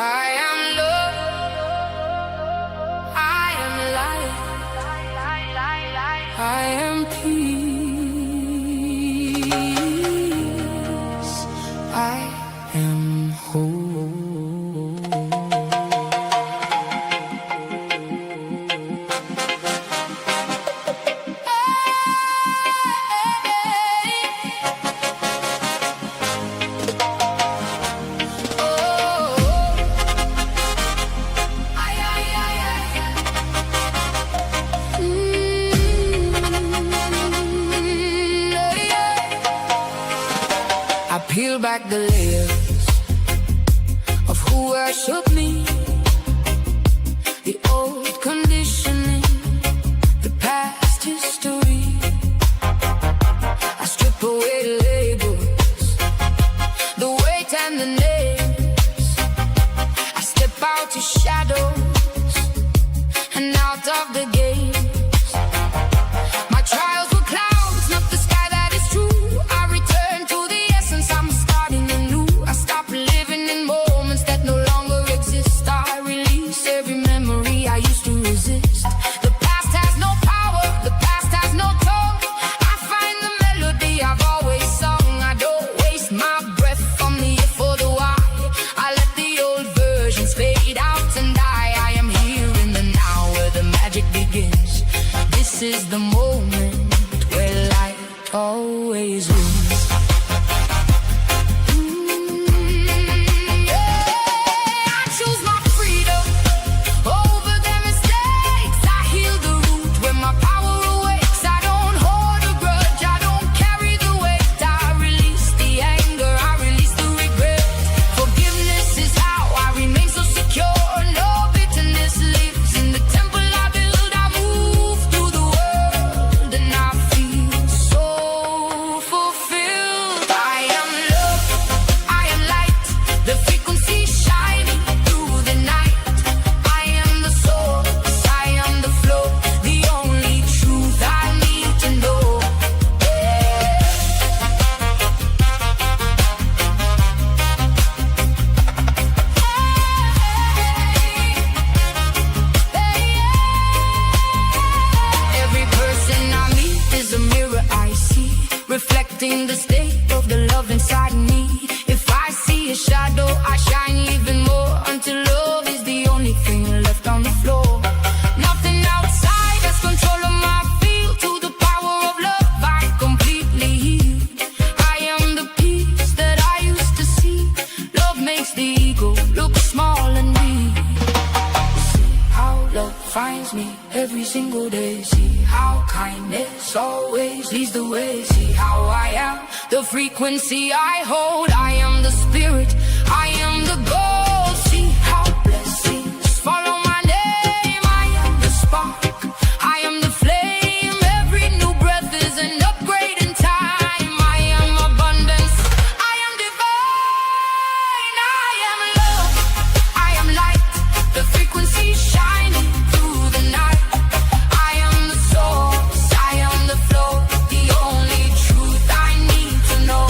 I am love, I am light, I am peace, I am whole. I peel back the layers of who worshipped me, the old conditioning, the past history. I strip away the labels, the weight and the names. I step out to shadows and out of the gates. My trials were clouds, not the sky that is true. I return to the essence, I'm starting anew. I stop living in moments that no longer exist. I release every memory I used to resist. The past has no power, the past has no tone. I find the melody I've always sung. I don't waste my breath on the if or the why. I let the old versions fade out and die. I am here in the now where the magic begins. This is the moment where light always wins. I choose my freedom over their mistakes. I heal the root where my power awakes. I don't hold a grudge, I don't carry the weight. I release the anger, I release the regret. Forgiveness is how I remain so secure. No bitterness lives in the temple I build. I move through the world and I feel so fulfilled. I am love, I am light, the frequency shining through the night. I am the source, I am the flow, the only truth I need to know. Every person I meet is a mirror I see, reflecting the state of the love inside me. If I see a shadow, I shine even more, until love is the only thing left on the floor. Nothing outside has control of my feel. To the power of love, I'm completely healed. I am the peace that I used to see. Love makes the ego look small and weak. See how love finds me every single day. See how kindness always leads the way. See how I am the frequency I hold. I am the spirit, I am the goal. See how blessings follow my name. I am the spark, I am the flame. Every new breath is an upgrade in time. I am abundance, I am divine. I am love, I am light, the frequency shining through the night. I am the source, I am the flow, the only truth I need to know.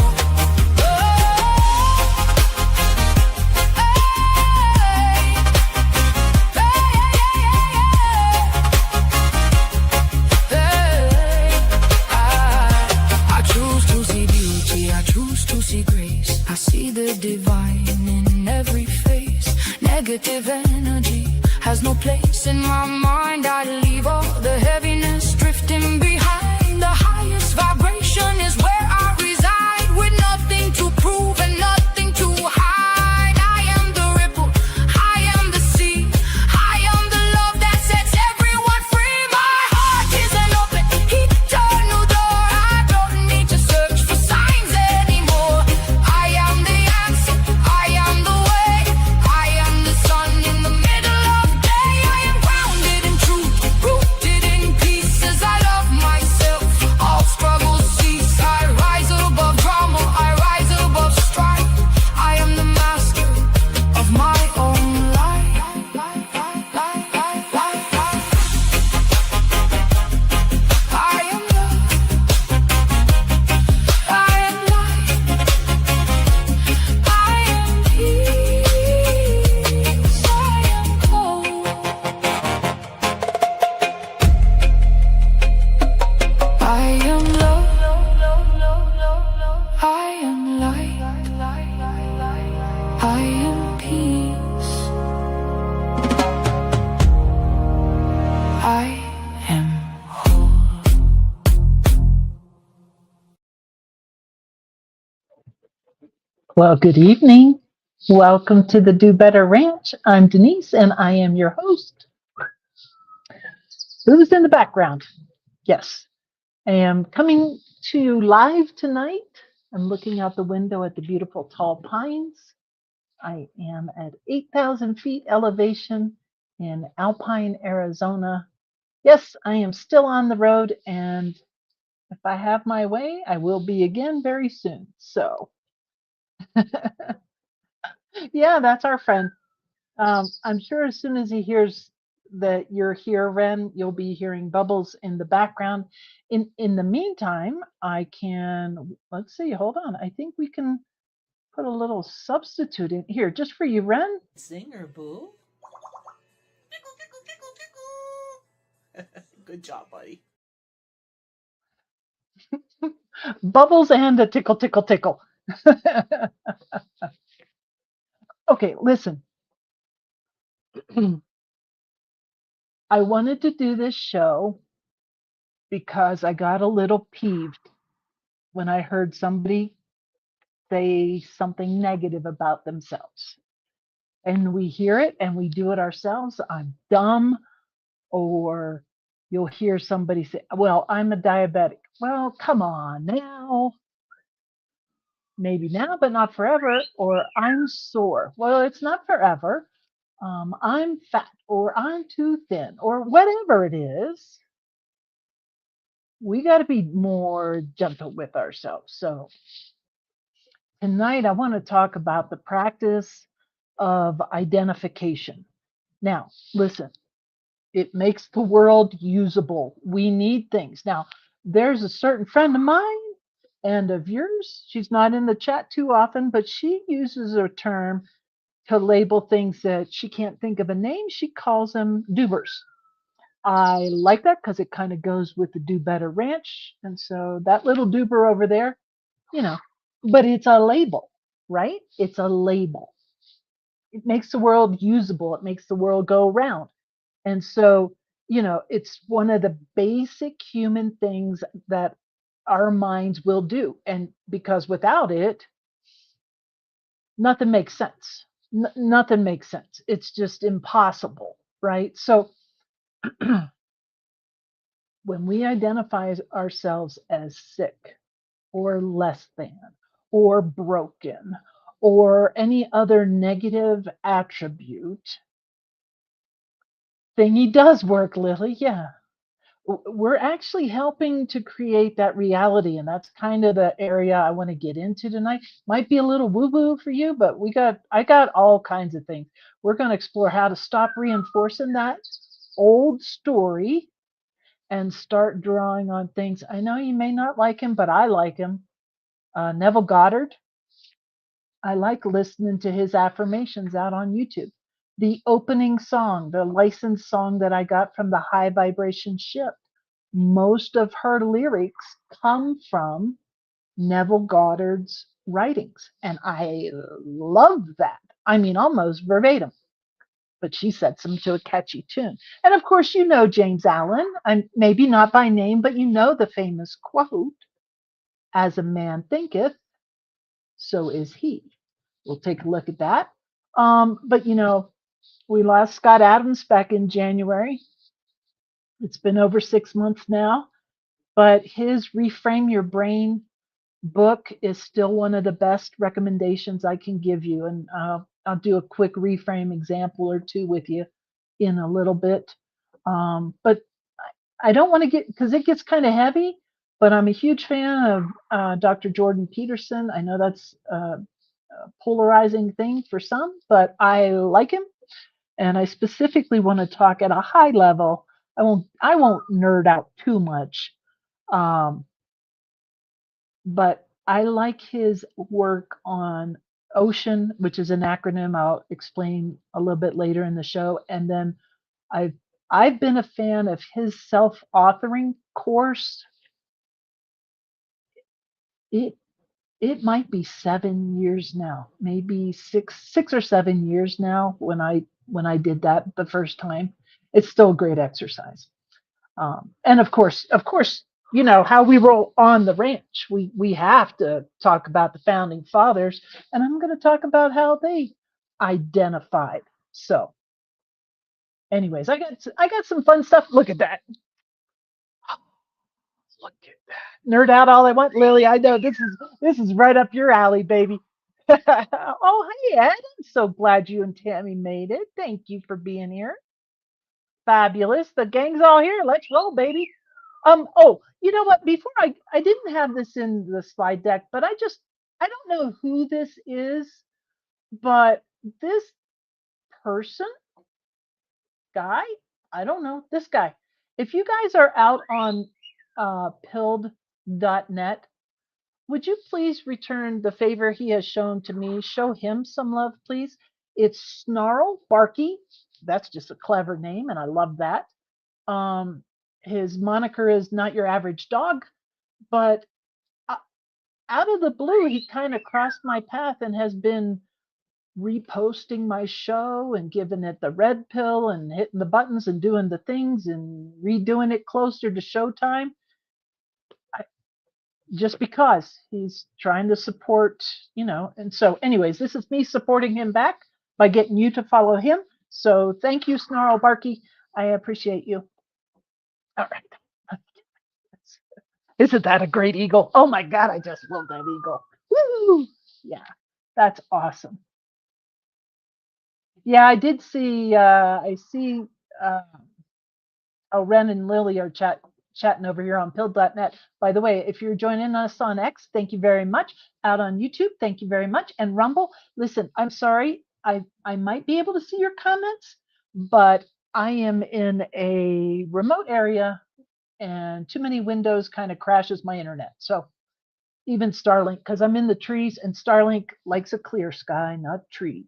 I choose to see beauty, I choose to see grace. I see the divine in every face. Negative energy has no place in my mind. I leave all the heaviness drifting behind. The highest vibration is where I reside, with nothing to prove and nothing to hide. I am the ripple, I am the sea, I am the love that sets everyone free. My heart is an open, eternal door. I don't need to search for signs anymore. I am the answer, I am the way, I am the sun in the middle of day. I am grounded in truth, rooted in peace as I love myself. All struggles cease, I Well, good evening. Welcome to the Do Better Ranch. I'm Denise and I am your host. Who's in the background? Yes, I am coming to you live tonight. I'm looking out the window at the beautiful tall pines. I am at 8,000 feet elevation in Alpine, Arizona. Yes, I am still on the road, and if I have my way, I will be again very soon. So, yeah, that's our friend. I'm sure as soon as he hears that you're here, Ren, you'll be hearing bubbles in the background. In the meantime, I can let's see, hold on. I think we can put a little substitute in here just for you, Ren. Singer, boo. Good job, buddy. Bubbles and a tickle, tickle, tickle. Okay, listen. I wanted to do this show because I got a little peeved when I heard somebody say something negative about themselves. And we hear it and we do it ourselves. I'm dumb. Or you'll hear somebody say, well, I'm a diabetic. Well, come on now. Maybe now, but not forever. Or I'm sore. Well, it's not forever. I'm fat or I'm too thin or whatever it is. We got to be more gentle with ourselves. So tonight I want to talk about the practice of identification. Now, listen, it makes the world usable. We need things. Now, there's a certain friend of mine and of yours. She's not in the chat too often, but she uses a term to label things that she can't think of a name. She calls them doobers. I like that because it kind of goes with the Do Better Ranch. And so that little doober over there, you know, but it's a label, right? It's a label. It makes the world usable, it makes the world go round. And so, it's one of the basic human things that our minds will do. And because without it, nothing makes sense. Nothing makes sense. It's just impossible, right? So when we identify ourselves as sick or less than or broken or any other negative attribute, thingy does work, Lily. Yeah. We're actually helping to create that reality, and that's kind of the area I want to get into tonight. Might be a little woo woo for you, but I got all kinds of things. We're going to explore how to stop reinforcing that old story and start drawing on things. I know you may not like him, but I like him. Neville Goddard. I like listening to his affirmations out on YouTube. The opening song, the licensed song that I got from the High Vibration Ship, most of her lyrics come from Neville Goddard's writings. And I love that. I mean, almost verbatim. But she sets them to a catchy tune. And of course, you know James Allen, and maybe not by name, but you know the famous quote, as a man thinketh, so is he. We'll take a look at that. But we lost Scott Adams back in January. It's been over 6 months now, but his Reframe Your Brain book is still one of the best recommendations I can give you. And I'll do a quick reframe example or two with you in a little bit. But I don't want to get, because it gets kind of heavy, but I'm a huge fan of Dr. Jordan Peterson. I know that's a polarizing thing for some, but I like him. And I specifically want to talk at a high level. I won't nerd out too much. Um, but I like his work on Ocean, which is an acronym I'll explain a little bit later in the show. And then I've I've been a fan of his self-authoring course. It it might be 7 years now, maybe six or 7 years now when I did that the first time. It's still a great exercise. And of course, you know how we roll on the ranch. We have to talk about the founding fathers, and I'm going to talk about how they identified. So, anyways, I got some fun stuff. Look at that. Look at that. Nerd out all I want, Lily. I know this is right up your alley, baby. Oh, hey Ed. I'm so glad you and Tammy made it. Thank you for being here. Fabulous. The gang's all here. Let's roll, baby. Oh, you know what? Before I didn't have this in the slide deck, but I don't know who this is, but this person, guy, I don't know, this guy. If you guys are out on pilled.net, would you please return the favor he has shown to me? Show him some love, please. It's Snarl Barky. That's just a clever name, and I love that. His moniker is Not Your Average Dog, but out of the blue, he kind of crossed my path and has been reposting my show and giving it the red pill and hitting the buttons and doing the things and redoing it closer to showtime. Just because he's trying to support, you know. And so anyways, this is me supporting him back by getting you to follow him. So thank you, Snarl Barky. I appreciate you. All right. Isn't that a great eagle? Oh my God, I just love that eagle. Woo! Yeah, that's awesome. Yeah, I did see, I see, Ren and Lily are chatting over here on pilled.net. By the way, if you're joining us on X, thank you very much. Out on YouTube, thank you very much. And Rumble, listen, I'm sorry, I might be able to see your comments, but I am in a remote area and too many windows kind of crashes my internet. So even Starlink, because I'm in the trees and Starlink likes a clear sky, not treed.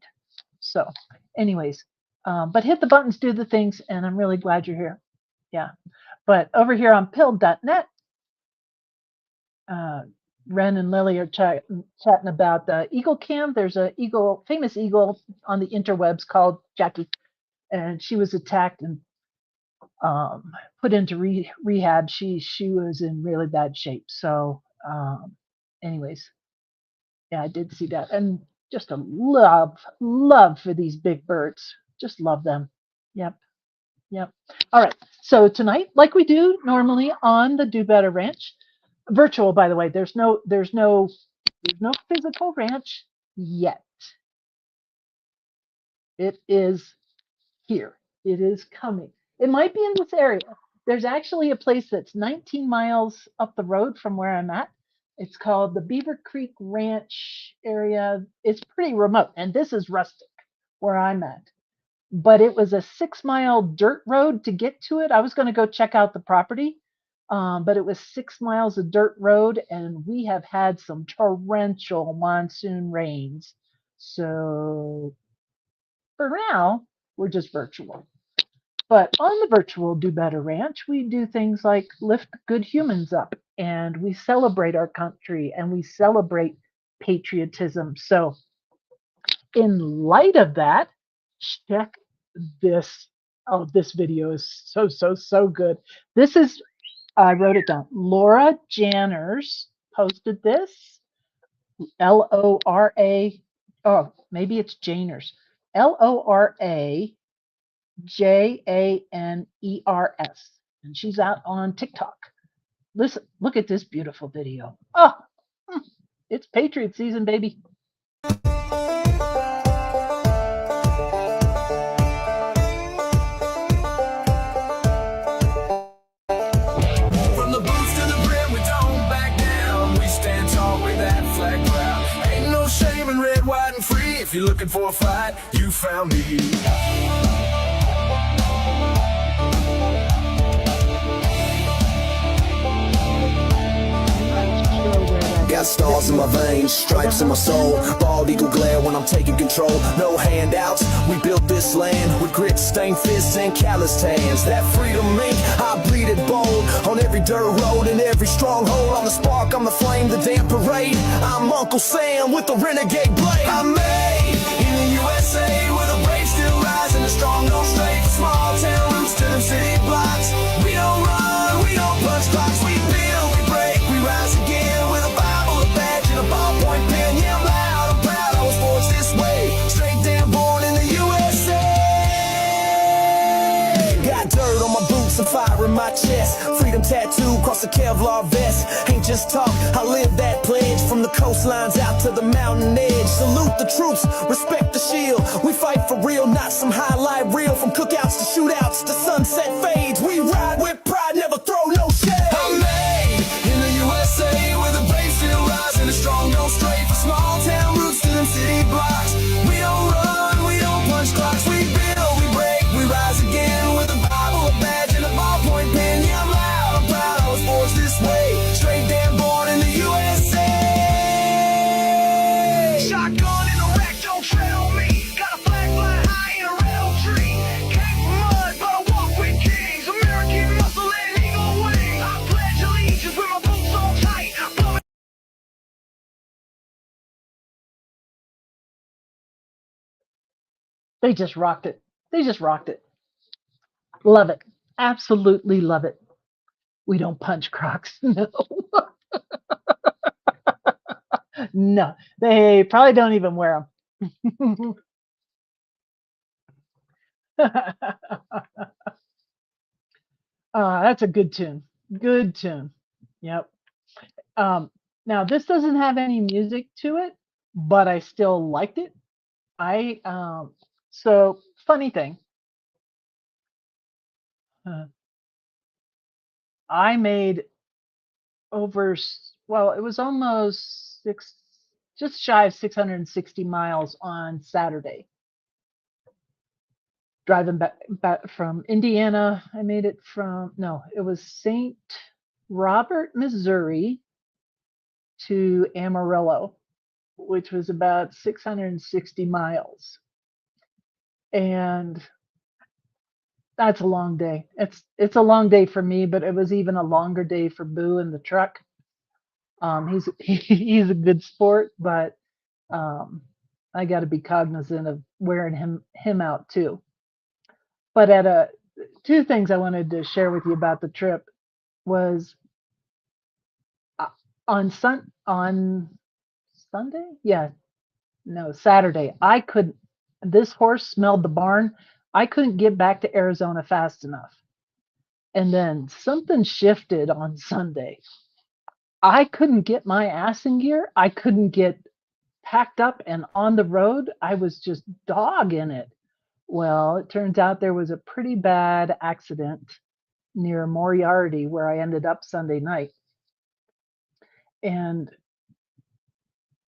So anyways, but hit the buttons, do the things, and I'm really glad you're here. Yeah. But over here on pilled.net, Ren and Lily are chatting about the Eagle Cam. There's a famous eagle on the interwebs called Jackie, and she was attacked and put into rehab. She was in really bad shape. So anyways, yeah, I did see that. And just a love for these big birds. Just love them. Yep. All right. So tonight, like we do normally on the Do Better Ranch, virtual, by the way, there's no physical ranch yet. It is here. It is coming. It might be in this area. There's actually a place that's 19 miles up the road from where I'm at. It's called the Beaver Creek Ranch area. It's pretty remote, and this is rustic where I'm at. But it was a 6-mile dirt road to get to it. I was going to go check out the property, but it was 6 miles of dirt road, and we have had some torrential monsoon rains. So for now, we're just virtual. But on the virtual Do Better Ranch, we do things like lift good humans up, and we celebrate our country, and we celebrate patriotism. So in light of that, check this. Oh, this video is so good. This is, I wrote it down. Laura Janners posted this. L-O-R-A, oh, maybe it's Janers. L-O-R-A Janers, and she's out on TikTok. Listen, look at this beautiful video. Oh, it's Patriot season, baby. If you're looking for a fight, you found me. Got stars in my veins, stripes in my soul, bald eagle glare when I'm taking control. No handouts, we built this land with grit, stained fists, and calloused hands. That freedom ink, I bleed it bold on every dirt road and every stronghold. I'm the spark, I'm the flame, the damn parade. I'm Uncle Sam with the renegade blade. I'm made in the USA where the brave still rise and the strong don't stray. From small town roots to the city blocks, we don't run, we don't punch clocks, we build. fire in my chest. Freedom tattoo across the Kevlar vest. Ain't just talk, I live that pledge. From the coastlines out to the mountain edge. Salute the troops, respect the shield. We fight for real, not some highlight reel. From cookouts to shootouts to sunset fades. We ride with pride, never throw no shade. I'm made in the USA, where the brave still rise and the strong go straight. For small town roots to them city blocks. We don't run, we don't punch clocks. We build, we break, we rise again. With a Bible, a badge, and a ballpoint pen. Yeah, I'm loud, I'm proud, I was forged this way. Straight damn born in the USA. Shotgun in the rack, don't tread on me. Got a flag flying high in a red oak tree. Came from mud, but I walk with kings. American muscle and eagle wings. I pledge allegiance with my boots on tight. Blowing They just rocked it. They just rocked it. Love it. Absolutely love it. We don't punch Crocs. No. No. They probably don't even wear them. That's a good tune. Good tune. Yep. Now this doesn't have any music to it, but I still liked it. So funny thing. I made well, it was almost just shy of 660 miles on Saturday. Driving back from Indiana. I made it it was St. Robert, Missouri to Amarillo, which was about 660 miles. And that's a long day. It's a long day for me, but it was even a longer day for Boo in the truck. He's a good sport, but I got to be cognizant of wearing him out too. But two things I wanted to share with you about the trip was on Sunday, Saturday. This horse smelled the barn. I couldn't get back to Arizona fast enough. And then something shifted on Sunday. I couldn't get my ass in gear. I couldn't get packed up and on the road. I was just dogging it. Well, it turns out there was a pretty bad accident near Moriarty where I ended up Sunday night. And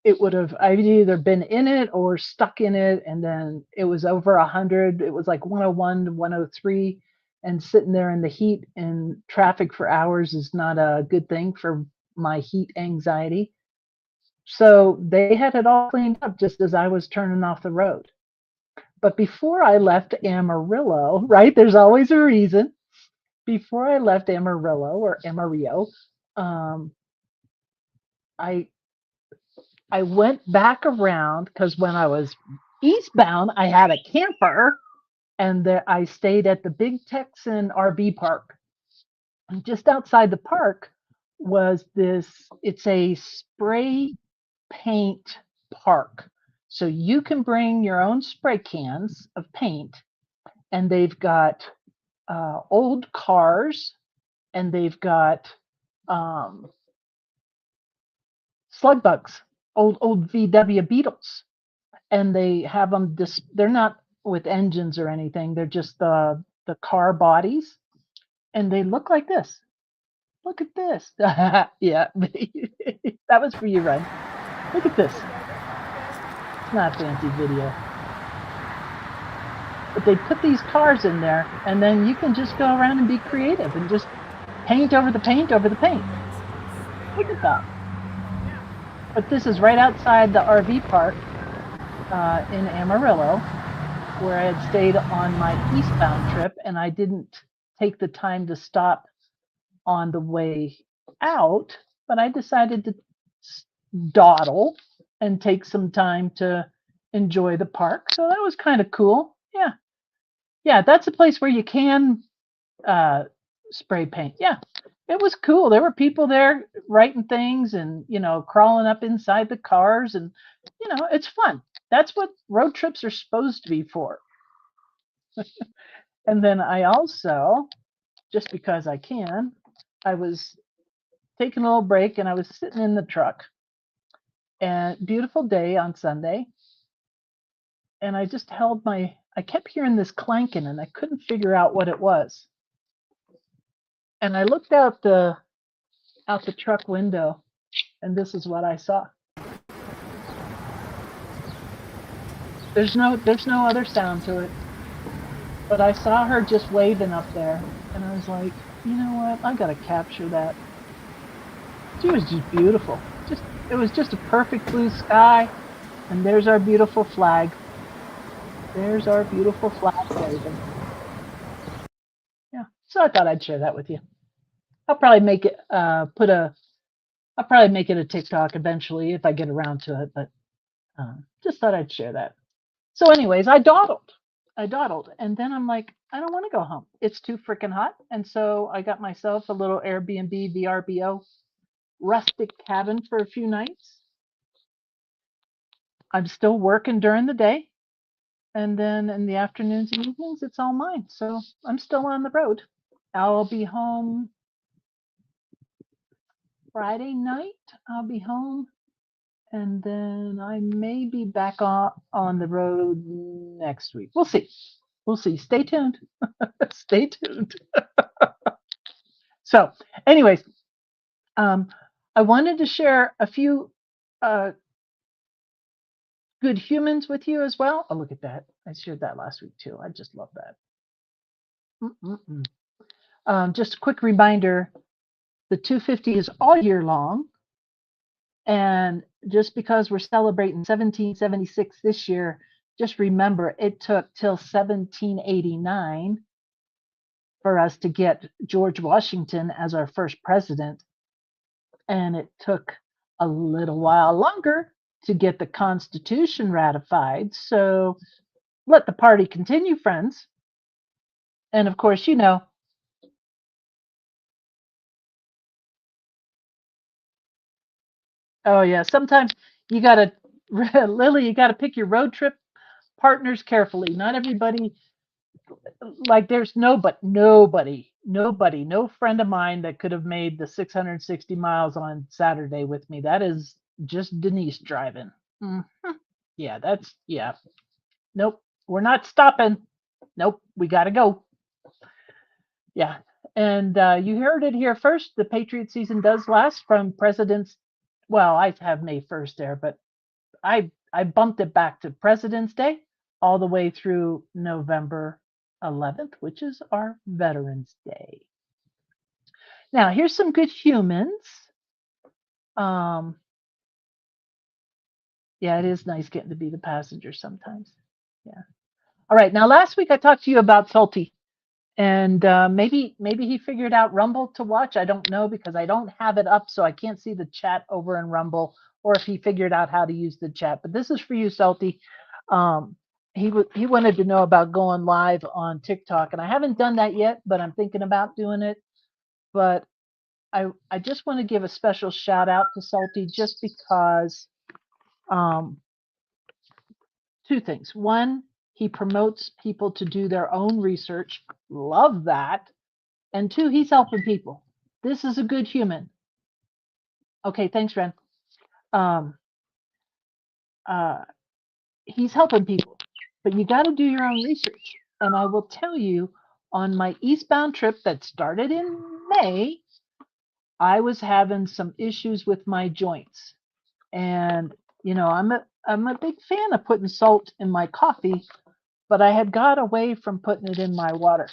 I'd either been in it or stuck in it. And then it was over 100. It was like 101 to 103. And sitting there in the heat and traffic for hours is not a good thing for my heat anxiety. So they had it all cleaned up just as I was turning off the road. But before I left Amarillo, right, there's always a reason. Before I left Amarillo or Amarillo, I went back around because when I was eastbound, I had a camper and I stayed at the Big Texan RV park. And just outside the park was it's a spray paint park. So you can bring your own spray cans of paint, and they've got old cars, and they've got slug bugs, old VW Beetles, and they have them. They're not with engines or anything. They're just the car bodies, and they look like this. Look at this. Yeah, that was for you, Ren. Look at this. It's not a fancy video. But they put these cars in there, and then you can just go around and be creative and just paint over the paint over the paint. Look at that. But this is right outside the RV park in Amarillo, where I had stayed on my eastbound trip, and I didn't take the time to stop on the way out, but I decided to dawdle and take some time to enjoy the park. So that was kind of cool. Yeah, that's a place where you can spray paint. Yeah, it was cool. There were people there writing things and, crawling up inside the cars, and, it's fun. That's what road trips are supposed to be for. And then I also just because I can, I was taking a little break and I was sitting in the truck. And beautiful day on Sunday. And I just I kept hearing this clanking and I couldn't figure out what it was. And I looked out the truck window and this is what I saw. There's no other sound to it. But I saw her just waving up there and I was like, you know what? I got to capture that. She was just beautiful. It was just a perfect blue sky and there's our beautiful flag. There's our beautiful flag waving. Yeah. So I thought I'd share that with you. I'll probably make it I'll probably make it a TikTok eventually if I get around to it, but just thought I'd share that. So anyways, I dawdled, and then I'm like, I don't want to go home. It's too freaking hot. And so I got myself a little Airbnb VRBO rustic cabin for a few nights. I'm still working during the day. And then in the afternoons and evenings, it's all mine. So I'm still on the road. I'll be home Friday night. I'll be home. And then I may be back on the road next week. We'll see. We'll see. Stay tuned. Stay tuned. So, anyways, I wanted to share a few good humans with you as well. Oh, look at that. I shared that last week too. I just love that. Just a quick reminder, the 250 is all year long. And just because we're celebrating 1776 this year, just remember it took till 1789 for us to get George Washington as our first president. And it took a little while longer to get the Constitution ratified. So let the party continue, friends. And of course, you know, oh yeah, sometimes you gotta, Lily, you gotta pick your road trip partners carefully. Not everybody, like there's nobody, no friend of mine that could have made the 660 miles on Saturday with me. That is just Denise driving. Yeah, yeah. Nope, we're not stopping. Nope, we gotta go. Yeah, and you heard it here first. The Patriot season does last from President's. Well, I have May 1st there, but I bumped it back to President's Day all the way through November 11th, which is our Veterans Day. Now, here's some good humans. Yeah, it is nice getting to be the passenger sometimes. Yeah. All right. Now, last week I talked to you about Salty, and maybe he figured out Rumble to watch. I don't know because I don't have it up, so I can't see the chat over in Rumble, or if he figured out how to use the chat. But this is for you, Salty. He wanted to know about going live on TikTok, and I haven't done that yet, but I'm thinking about doing it. But I just want to give a special shout out to Salty just because two things. One, he promotes people to do their own research. Love that. And two, he's helping people. This is a good human. Okay, thanks, Ren. He's helping people, but you got to do your own research. And I will tell you, on my eastbound trip that started in May, I was having some issues with my joints. And, you know, I'm a big fan of putting salt in my coffee, but I had got away from putting it in my water.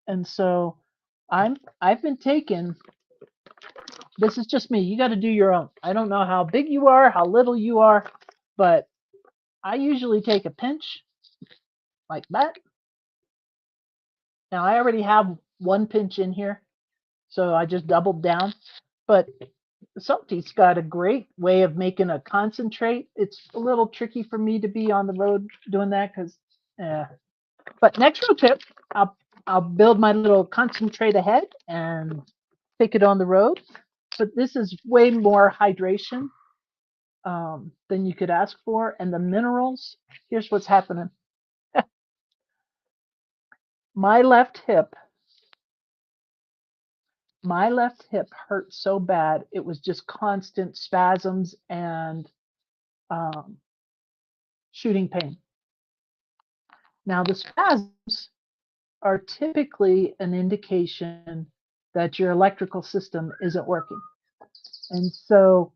And so I've been taking, this is just me. You got to do your own. I don't know how big you are, how little you are, but I usually take a pinch like that. Now I already have one pinch in here, so I just doubled down. But Salty's got a great way of making a concentrate. It's a little tricky for me to be on the road doing that because, but next road trip, I'll build my little concentrate ahead and take it on the road. But this is way more hydration than you could ask for. And the minerals, here's what's happening. My left hip my left hip hurt so bad. It was just constant spasms and shooting pain. Now, the spasms are typically an indication that your electrical system isn't working. And so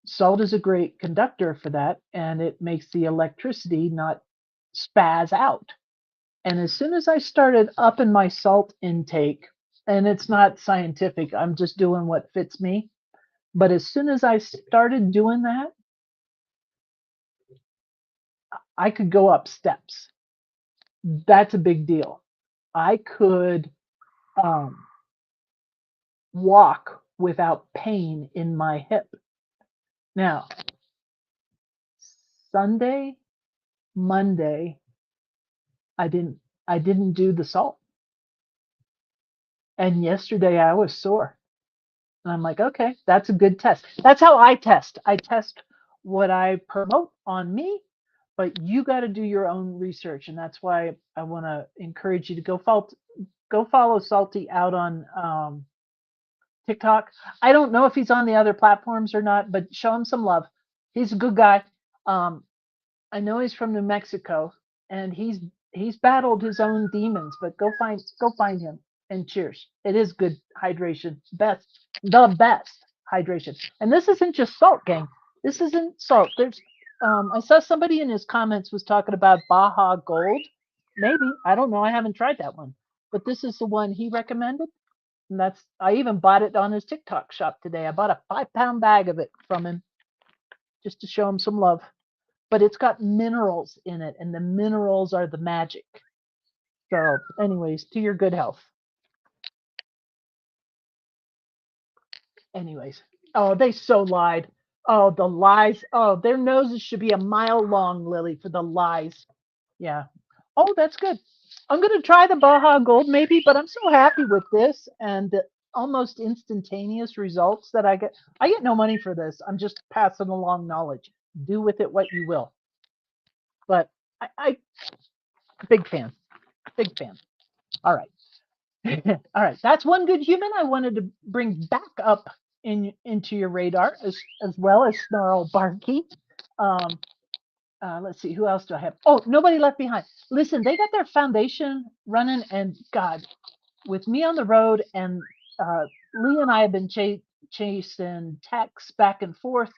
salt is a great conductor for that, and it makes the electricity not spaz out. And as soon as I started upping my salt intake, and it's not scientific, I'm just doing what fits me. But as soon as I started doing that, I could go up steps. That's a big deal. I could walk without pain in my hip. Now, Sunday, Monday, I didn't do the salt. And yesterday I was sore. And I'm like, okay, that's a good test. That's how I test. I test what I promote on me, but you got to do your own research. And that's why I want to encourage you to go follow Salty out on TikTok. I don't know if he's on the other platforms or not, but show him some love. He's a good guy. I know he's from New Mexico, and he's battled his own demons, but go find him and cheers. It is good hydration. The best hydration. And this isn't just salt, gang. This isn't salt. There's I saw somebody in his comments was talking about Baja Gold. Maybe, I don't know. I haven't tried that one. But this is the one he recommended. And I even bought it on his TikTok shop today. I bought a 5-pound bag of it from him just to show him some love. But it's got minerals in it, and the minerals are the magic. So anyways, to your good health. Anyways, oh, they so lied. Oh, the lies. Oh, their noses should be a mile long, Lily, for the lies. Yeah. Oh, that's good. I'm going to try the Baja Gold maybe, but I'm so happy with this and the almost instantaneous results that I get. I get no money for this. I'm just passing along knowledge. Do with it what you will. But I big fan. All right. All right. That's one good human I wanted to bring back up into your radar as well as Snarl Barky. Let's see, who else do I have? Oh, Nobody Left Behind. Listen, they got their foundation running, and God, with me on the road, and Lee and I have been chasing texts back and forth.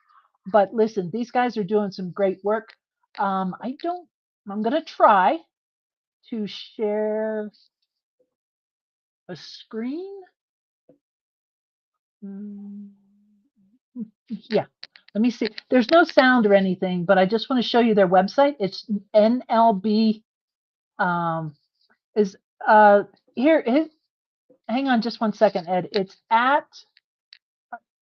But listen, these guys are doing some great work. I'm going to try to share a screen. Yeah, let me see. There's no sound or anything, but I just want to show you their website. It's NLB. Here. Hang on just one second, Ed. It's at.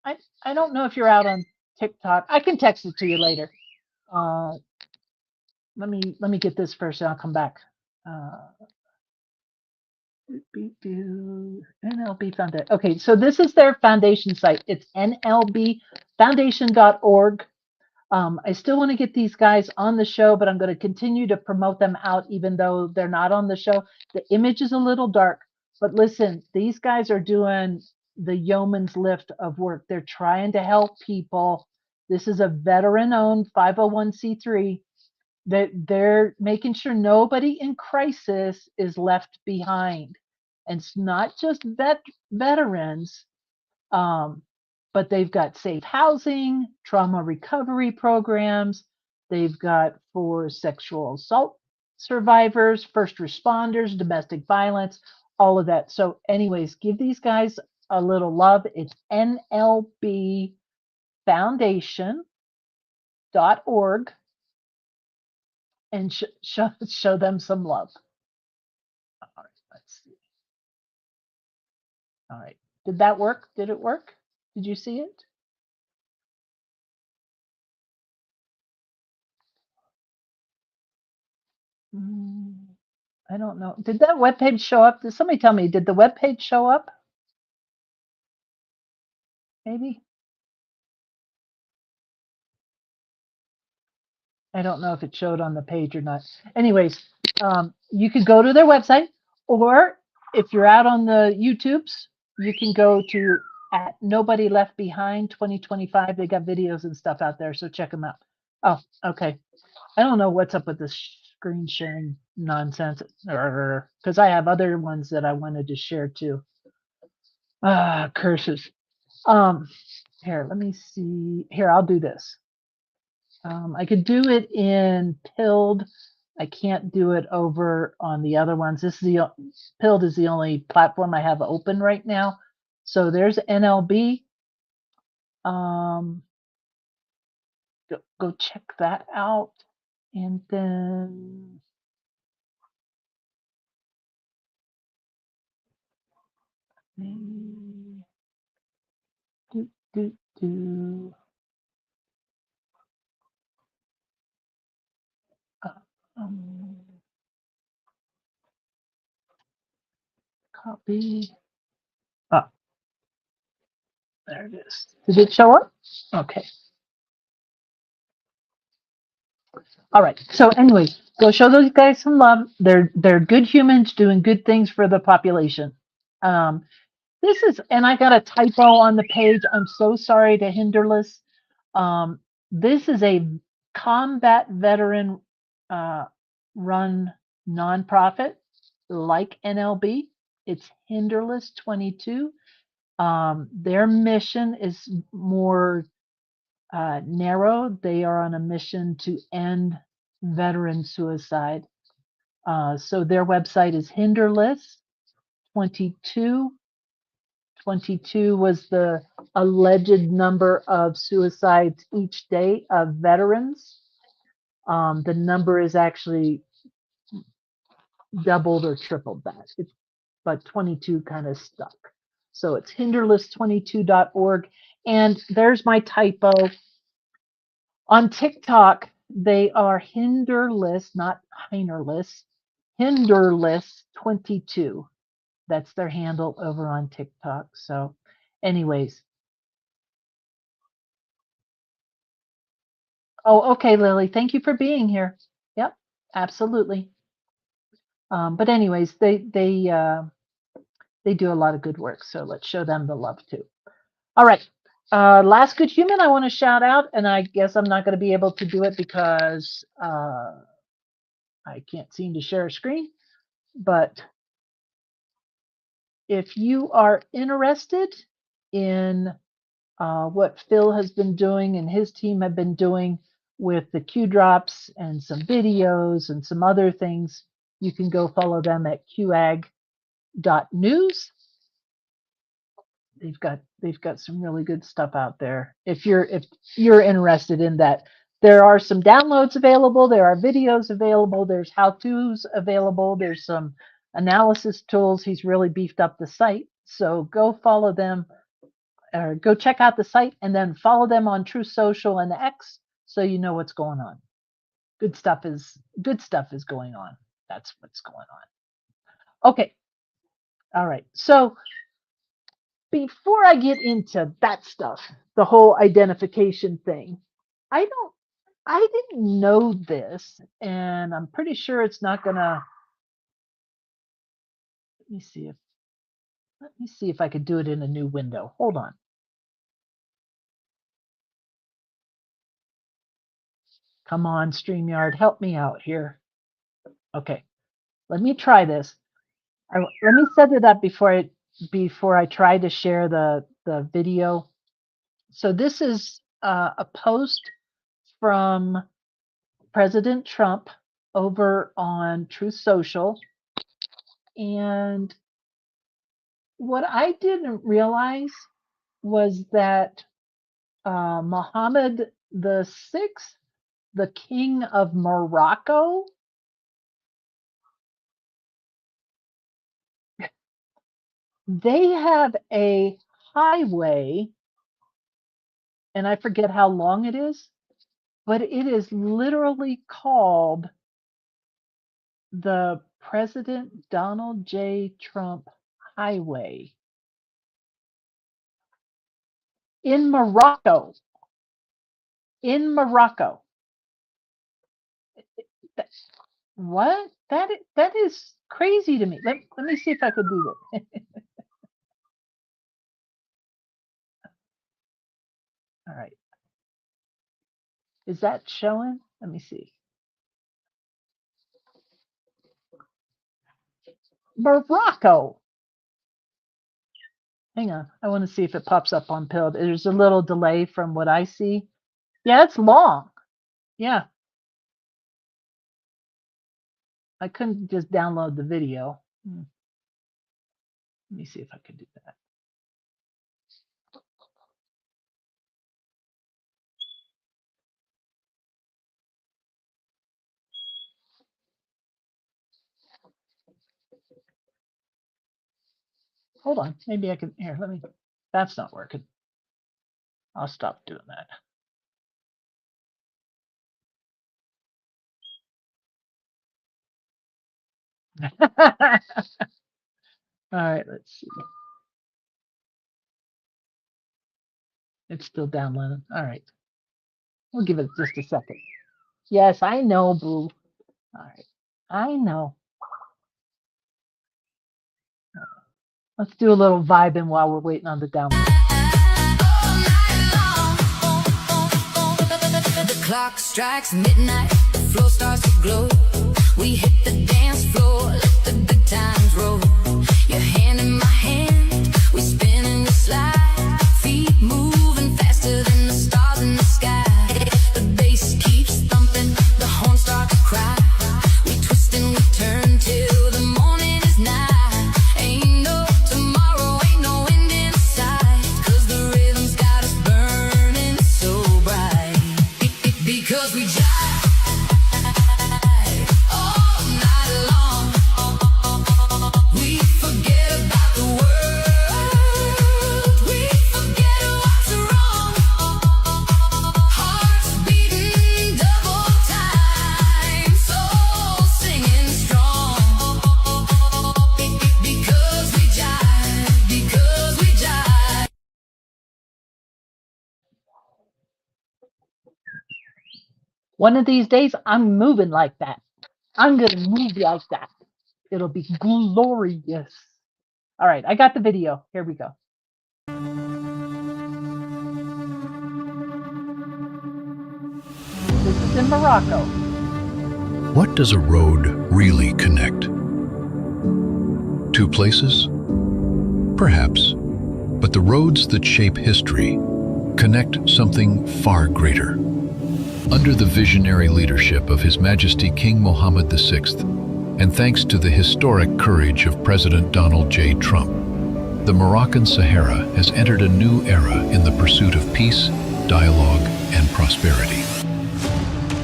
I don't know if you're out on TikTok. I can text it to you later. Let me get this first, and I'll come back. NLB Foundation. Okay, so this is their foundation site. It's nlbfoundation.org. I still want to get these guys on the show, but I'm going to continue to promote them out even though they're not on the show. The image is a little dark, but listen, these guys are doing the yeoman's lift of work. They're trying to help people. This is a veteran-owned 501c3. They're making sure nobody in crisis is left behind. And it's not just veterans, but they've got safe housing, trauma recovery programs. They've got for sexual assault survivors, first responders, domestic violence, all of that. So anyways, give these guys a little love. It's nlbfoundation.org. And show them some love. All right, let's see. All right, did that work? Did it work? Did you see it? I don't know. Did that webpage show up? Did somebody tell me? Did the webpage show up? Maybe. I don't know if it showed on the page or not. Anyways, you could go to their website, or if you're out on the YouTubes, you can go to at Nobody Left Behind 2025. They got videos and stuff out there, so check them out. Oh, okay. I don't know what's up with this screen sharing nonsense, because I have other ones that I wanted to share too. Ah, curses. Here, let me see. Here, I'll do this. I could do it in Pilled. I can't do it over on the other ones. This is the Pilled is the only platform I have open right now. So there's NLB. Go check that out. And then do, do, do. Um, copy. Oh, there it is. Did it show up? Okay. All right. So anyway, go show those guys some love. They're good humans doing good things for the population. This is, and I got a typo on the page. I'm so sorry to Hinderless. This is a combat veteran run nonprofit like NLB. It's Hinderless 22. Their mission is more narrow. They are on a mission to end veteran suicide. So their website is Hinderless 22. 22 was the alleged number of suicides each day of veterans. The number is actually doubled or tripled that, but 22 kind of stuck. So it's hinderless22.org. And there's my typo. On TikTok, they are Hinderless, not Heinerless, Hinderless22. That's their handle over on TikTok. So anyways. Oh, okay, Lily. Thank you for being here. Yep, absolutely. But anyways, they do a lot of good work. So let's show them the love too. All right. Last Good Human, I want to shout out, and I guess I'm not going to be able to do it because I can't seem to share a screen. But if you are interested in what Phil has been doing and his team have been doing with the Q drops and some videos and some other things, you can go follow them at qag.news. They've got some really good stuff out there. If you're interested in that, there are some downloads available. There are videos available. There's how-tos available. There's some analysis tools. He's really beefed up the site. So go follow them, or go check out the site, and then follow them on Truth Social and X, so you know what's going on. Good stuff is going on. That's what's going on. Okay. All right. So before I get into that stuff, the whole identification thing, I didn't know this, and I'm pretty sure it's not gonna. Let me see if I could do it in a new window. Hold on. Come on, StreamYard, help me out here. Okay, let me try this. Let me set it up before I try to share the video. So this is a post from President Trump over on Truth Social. And what I didn't realize was that Mohammed VI, the King of Morocco, they have a highway, and I forget how long it is, but it is literally called the President Donald J. Trump Highway in Morocco. In Morocco. What? That is crazy to me. Let me see if I could do this. Is that showing? Let me see. Morocco. Hang on. I want to see if it pops up on Pilled. There's a little delay from what I see. Yeah, it's long. Yeah. I couldn't just download the video. Let me see if I can do that. Hold on. Maybe I can. Here, let me. That's not working. I'll stop doing that. All right, let's see. It's still downloading. All right. We'll give it just a second. Yes, I know, Boo. All right. I know. Let's do a little vibing while we're waiting on the download. The clock strikes midnight, the floor starts to glow. We hit the dance floor, let the good times roll. Your hand in my hand, we spin and we slide. Feet moving faster than the stars in the sky. The bass keeps thumping, the horns start to cry. We twist and we turn till the morning is nigh. Ain't no tomorrow, ain't no end in sight. 'Cause the rhythm's got us burning so bright. Because we jive all night long. We forget about the world. We forget what's wrong. Hearts beating double time, souls singing strong. Because we jive, because we jive. One of these days, I'm moving like that. I'm going to move like that. It'll be glorious. All right, I got the video. Here we go. This is in Morocco. What does a road really connect? Two places? Perhaps. But the roads that shape history connect something far greater. Under the visionary leadership of His Majesty King Mohammed VI, and thanks to the historic courage of President Donald J. Trump, the Moroccan Sahara has entered a new era in the pursuit of peace, dialogue, and prosperity.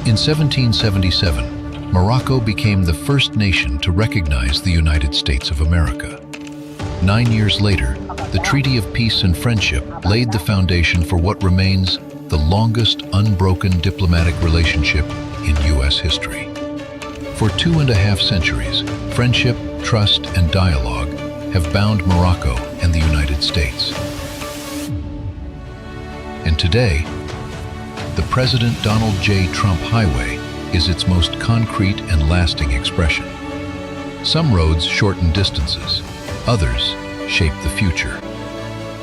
In 1777, Morocco became the first nation to recognize the United States of America. 9 years later, the Treaty of Peace and Friendship laid the foundation for what remains the longest unbroken diplomatic relationship in U.S. history. For 2.5 centuries, friendship, trust, and dialogue have bound Morocco and the United States. And today, the President Donald J. Trump Highway is its most concrete and lasting expression. Some roads shorten distances, others shape the future.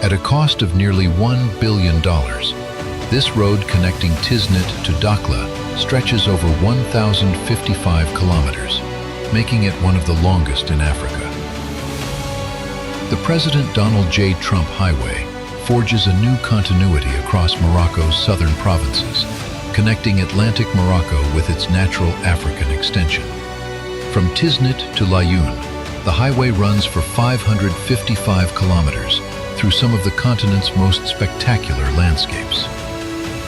At a cost of nearly $1 billion, this road connecting Tiznit to Dakhla stretches over 1,055 kilometers, making it one of the longest in Africa. The President Donald J. Trump Highway forges a new continuity across Morocco's southern provinces, connecting Atlantic Morocco with its natural African extension. From Tiznit to Laayoune, the highway runs for 555 kilometers through some of the continent's most spectacular landscapes.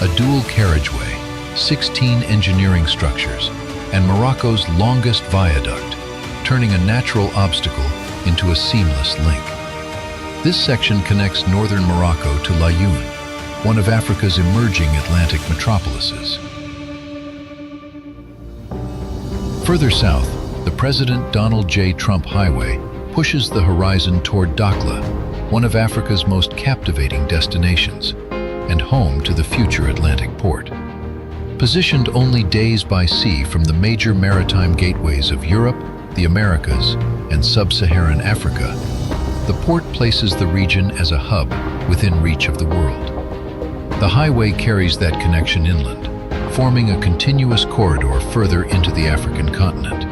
A dual carriageway, 16 engineering structures, and Morocco's longest viaduct, turning a natural obstacle into a seamless link. This section connects northern Morocco to Laayoune, one of Africa's emerging Atlantic metropolises. Further south, the President Donald J. Trump Highway pushes the horizon toward Dakhla, one of Africa's most captivating destinations, and home to the future Atlantic port. Positioned only days by sea from the major maritime gateways of Europe, the Americas, and sub-Saharan Africa, the port places the region as a hub within reach of the world. The highway carries that connection inland, forming a continuous corridor further into the African continent.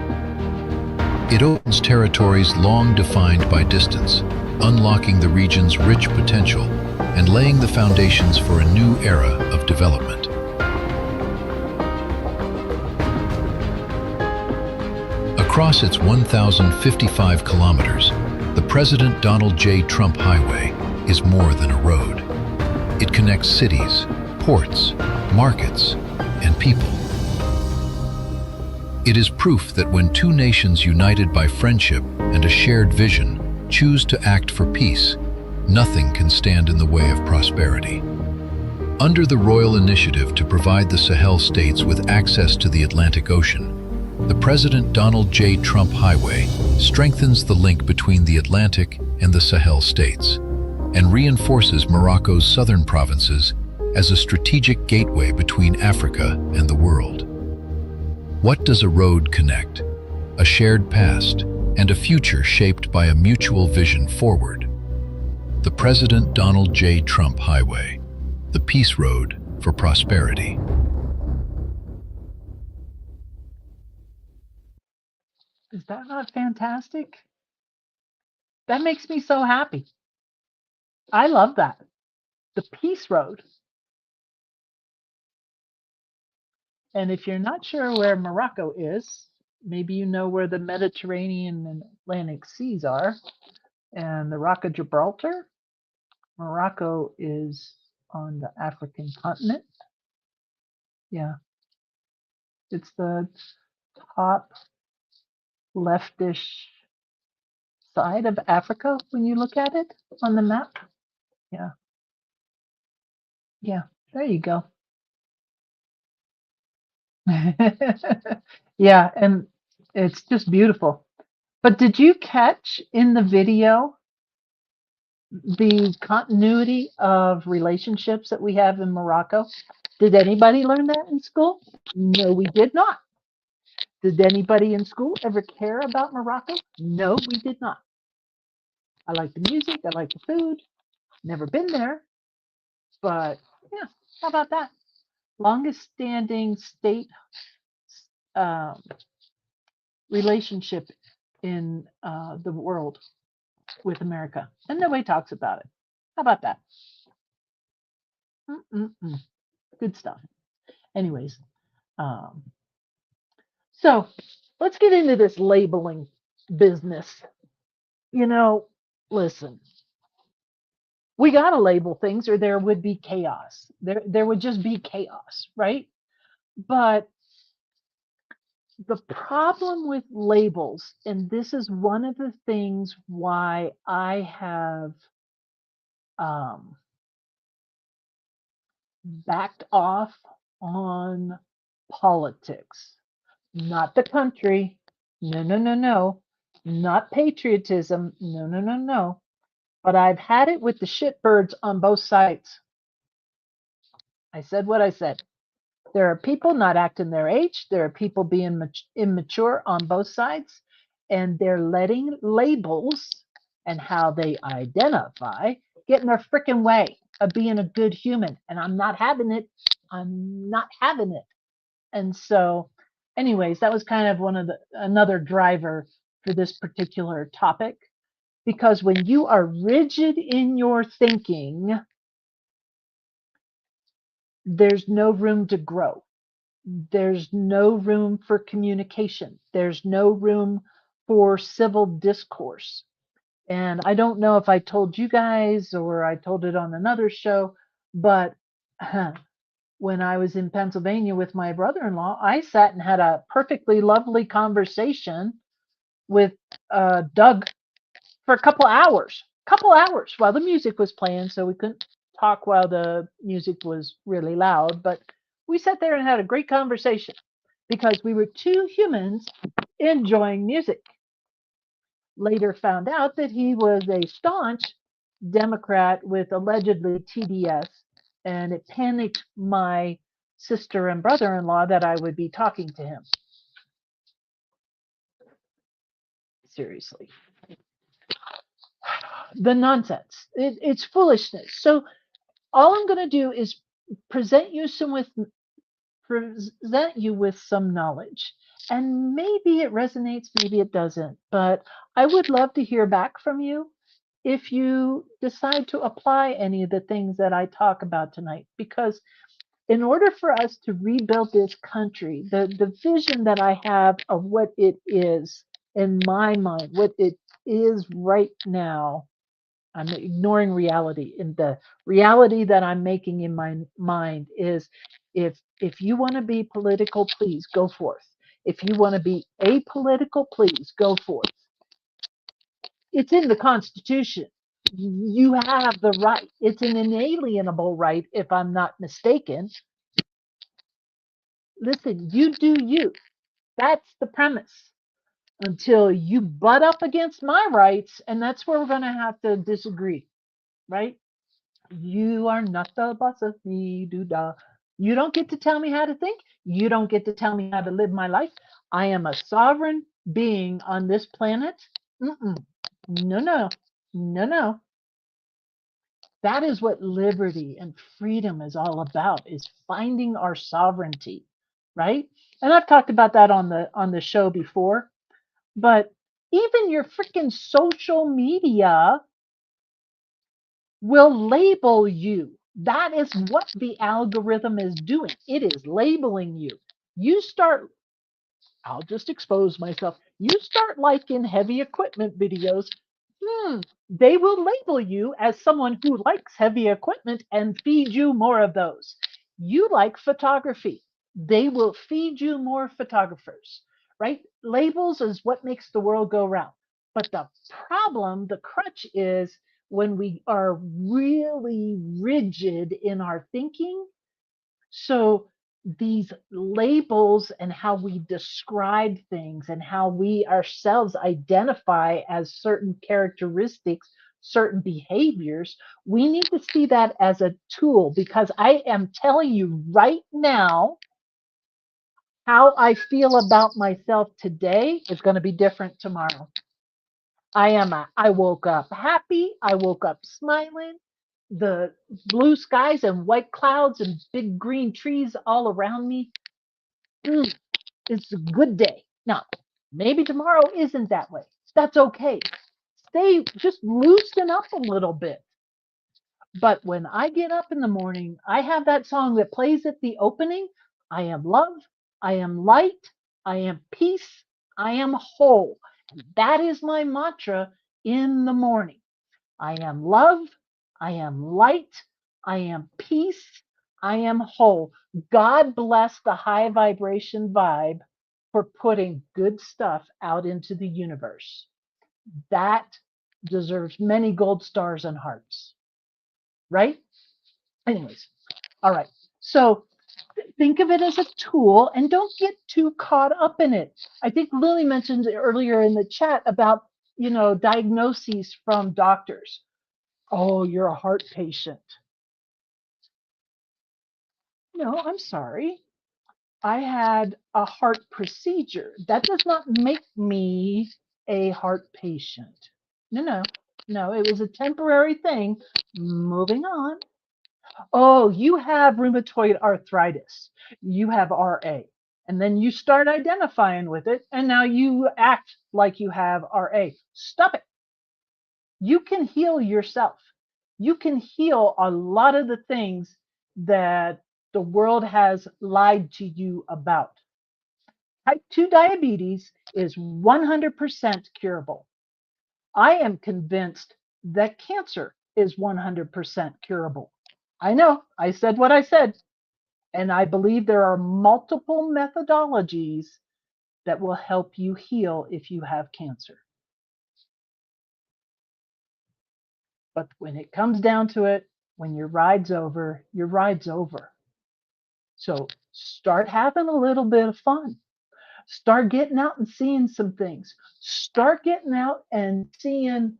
It opens territories long defined by distance, unlocking the region's rich potential and laying the foundations for a new era of development. Across its 1,055 kilometers, the President Donald J. Trump Highway is more than a road. It connects cities, ports, markets, and people. It is proof that when two nations united by friendship and a shared vision choose to act for peace, nothing can stand in the way of prosperity. Under the Royal Initiative to provide the Sahel states with access to the Atlantic Ocean, the President Donald J. Trump Highway strengthens the link between the Atlantic and the Sahel states and reinforces Morocco's southern provinces as a strategic gateway between Africa and the world. What does a road connect? A shared past and a future shaped by a mutual vision forward. The President Donald J. Trump Highway, the peace road for prosperity. Is that not fantastic? That makes me so happy. I love that. The Peace Road. And if you're not sure where Morocco is, maybe you know where the Mediterranean and Atlantic Seas are, and the Rock of Gibraltar. Morocco is on the African continent. Yeah. It's the top leftish side of Africa when you look at it on the map. Yeah. Yeah, there you go. Yeah, and it's just beautiful. But did you catch in the video the continuity of relationships that we have in Morocco? Did anybody learn that in school? No, we did not. Did anybody in school ever care about Morocco? No, we did not. I like the music, I like the food. Never been there, but yeah, how about that? Longest standing state relationship in the world with America, and nobody talks about it. How about that? Good stuff. Anyways, so let's get into this labeling business. You know, listen, we got to label things or there would be chaos. There would just be chaos, right? But the problem with labels, and this is one of the things why I have backed off on politics, not the country. No, no, no, no. Not patriotism. No, no, no, no. But I've had it with the shitbirds on both sides. I said what I said. There are people not acting their age. There are people being immature on both sides. And they're letting labels and how they identify get in their freaking way of being a good human. And I'm not having it. I'm not having it. And so, anyways, that was kind of another driver for this particular topic. Because when you are rigid in your thinking, there's no room to grow. There's no room for communication. There's no room for civil discourse. And I don't know if I told you guys or I told it on another show, but when I was in Pennsylvania with my brother-in-law, I sat and had a perfectly lovely conversation with Doug for a couple hours while the music was playing. So we couldn't talk while the music was really loud, but we sat there and had a great conversation because we were two humans enjoying music. Later found out that he was a staunch Democrat with allegedly TDS, and it panicked my sister and brother-in-law that I would be talking to him. Seriously. The nonsense. It's foolishness. So all I'm going to do is present you present you with some knowledge. And maybe it resonates, maybe it doesn't. But I would love to hear back from you if you decide to apply any of the things that I talk about tonight. Because in order for us to rebuild this country, the vision that I have of what it is in my mind, what it is right now, I'm ignoring reality. And the reality that I'm making in my mind is if you want to be political, please go forth. If you want to be apolitical, please go forth. It's in the Constitution. You have the right. It's an inalienable right, if I'm not mistaken. Listen, you do you. That's the premise. Until you butt up against my rights, and that's where we're going to have to disagree, right? You are not the boss of me, doo-dah. You don't get to tell me how to think. You don't get to tell me how to live my life. I am a sovereign being on this planet. Mm-mm. No, no, no, no. That is what liberty and freedom is all about, is finding our sovereignty, right? And I've talked about that on the show before. But even your freaking social media will label you. That is what the algorithm is doing. It is labeling you. You start, I'll just expose myself. You start liking heavy equipment videos, they will label you as someone who likes heavy equipment and feed you more of those. You like photography. They will feed you more photographers, right? Labels is what makes the world go round. But the problem, the crutch is when we are really rigid in our thinking. So these labels and how we describe things and how we ourselves identify as certain characteristics, certain behaviors, we need to see that as a tool, because I am telling you right now, how I feel about myself today is going to be different tomorrow. I woke up happy. I woke up smiling. The blue skies and white clouds and big green trees all around me. It's a good day. Now, maybe tomorrow isn't that way. That's okay. Just loosen up a little bit. But when I get up in the morning, I have that song that plays at the opening. I am love. I am light. I am peace. I am whole. That is my mantra in the morning. I am love. I am light. I am peace. I am whole. God bless the high vibration vibe for putting good stuff out into the universe. That deserves many gold stars and hearts, right? Anyways, all right. So think of it as a tool and don't get too caught up in it. I think Lily mentioned earlier in the chat about, diagnoses from doctors. Oh, you're a heart patient. No, I'm sorry. I had a heart procedure. That does not make me a heart patient. No, no, no. It was a temporary thing. Moving on. Oh, you have rheumatoid arthritis. You have RA. And then you start identifying with it, and now you act like you have RA. Stop it. You can heal yourself. You can heal a lot of the things that the world has lied to you about. Type 2 diabetes is 100% curable. I am convinced that cancer is 100% curable. I know, I said what I said. And I believe there are multiple methodologies that will help you heal if you have cancer. But when it comes down to it, when your ride's over, your ride's over. So start having a little bit of fun. Start getting out and seeing some things. Start getting out and seeing,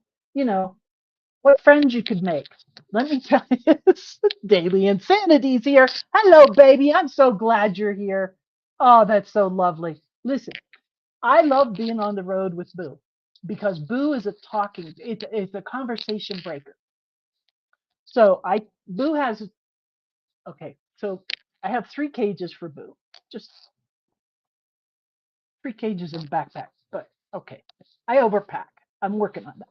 what friends you could make. Let me tell you, Daily Insanity's here. Hello, baby. I'm so glad you're here. Oh, that's so lovely. Listen, I love being on the road with Boo because Boo is it's a conversation breaker. So Boo has, okay, so I have 3 cages for Boo. just 3 cages in the backpack, but okay. I overpack. I'm working on that.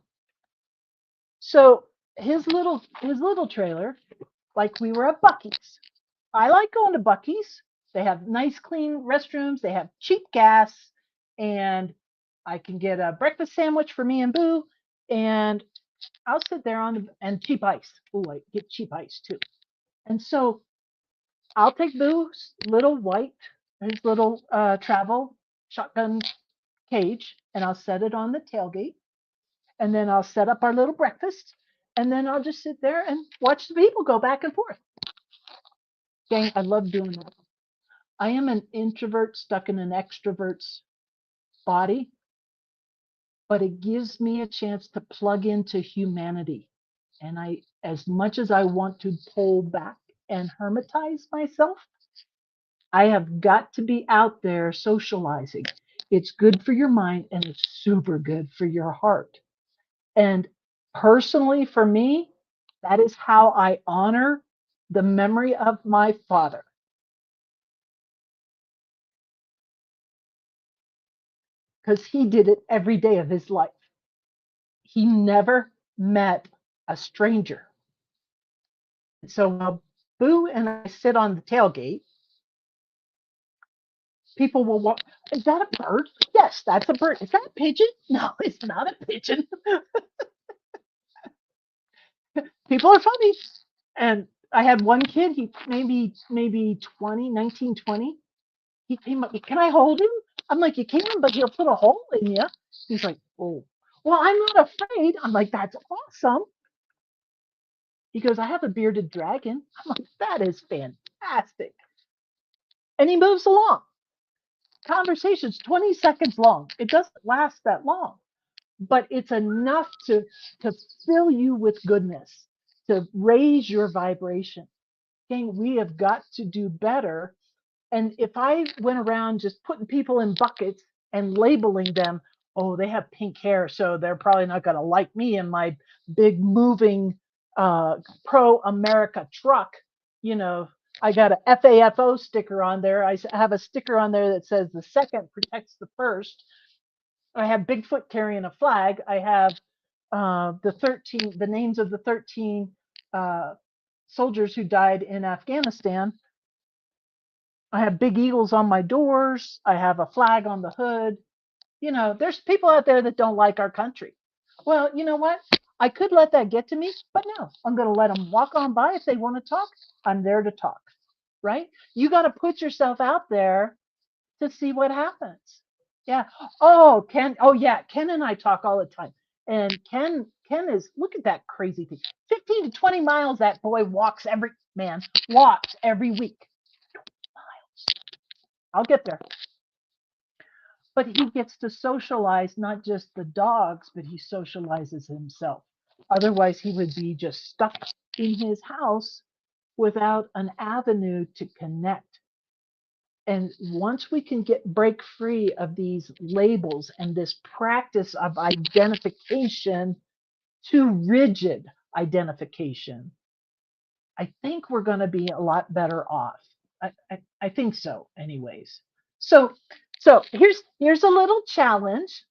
So his little trailer, like we were at Buc-ee's. I like going to Buc-ee's. They have nice, clean restrooms. They have cheap gas, and I can get a breakfast sandwich for me and Boo, and I'll sit there and cheap ice. Oh, I get cheap ice too. And so I'll take Boo's little his little travel shotgun cage, and I'll set it on the tailgate, and then I'll set up our little breakfast, and then I'll just sit there and watch the people go back and forth. Gang, I love doing that. I am an introvert stuck in an extrovert's body, but it gives me a chance to plug into humanity. And as much as I want to pull back and hermitize myself, I have got to be out there socializing. It's good for your mind and it's super good for your heart. And personally, for me, that is how I honor the memory of my father. Because he did it every day of his life. He never met a stranger. So while Boo and I sit on the tailgate, people will walk. Is that a bird? Yes, that's a bird. Is that a pigeon? No, it's not a pigeon. People are funny. And I had one kid, he maybe 20, 19, 20. He came up, can I hold him? I'm like, you can, but he'll put a hole in you. He's like, oh, well, I'm not afraid. I'm like, that's awesome. He goes, I have a bearded dragon. I'm like, that is fantastic. And he moves along. Conversation's 20 seconds long. It doesn't last that long, but it's enough to fill you with goodness, to raise your vibration. Okay, we have got to do better. And if I went around just putting people in buckets and labeling them, oh, they have pink hair, so they're probably not going to like me in my big moving pro-America truck. You know, I got a FAFO sticker on there. I have a sticker on there that says the second protects the first. I have Bigfoot carrying a flag. I have the names of the 13 soldiers who died in Afghanistan. I have big eagles on my doors. I have a flag on the hood. You know, there's people out there that don't like our country. Well, you know what? I could let that get to me, but no, I'm going to let them walk on by. If they want to talk, I'm there to talk, right? You got to put yourself out there to see what happens. Yeah. Oh, Ken. Oh, yeah. Ken and I talk all the time. And Ken is, look at that crazy thing. 15 to 20 miles that boy walks every week. I'll get there. But he gets to socialize not just the dogs, but he socializes himself. Otherwise, he would be just stuck in his house without an avenue to connect. And once we can break free of these labels and this practice of identification to rigid identification, I think we're going to be a lot better off. I think so, anyways. So here's a little challenge.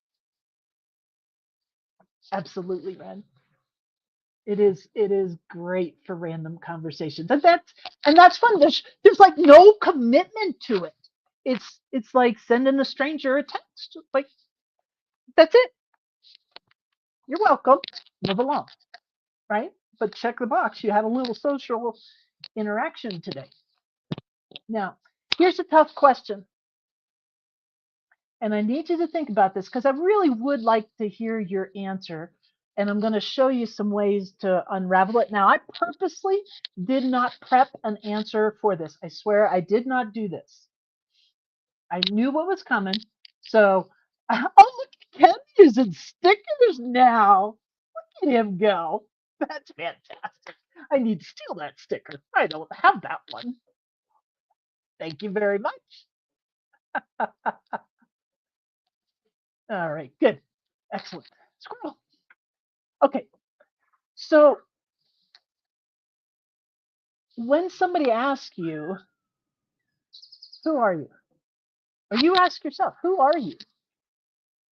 Absolutely, Ren. It is great for random conversations, and that's fun. There's like no commitment to it. It's like sending a stranger a text. Like that's it. You're welcome. Move along, right? But check the box. You had a little social interaction today. Now, here's a tough question. And I need you to think about this because I really would like to hear your answer. And I'm going to show you some ways to unravel it. Now, I purposely did not prep an answer for this. I swear I did not do this. I knew what was coming. So, oh, look, Ken using stickers now. Look at him go. That's fantastic. I need to steal that sticker. I don't have that one. Thank you very much. All right, good. Excellent. Squirrel. Okay, so when somebody asks you, Who are you? Or you ask yourself, who are you?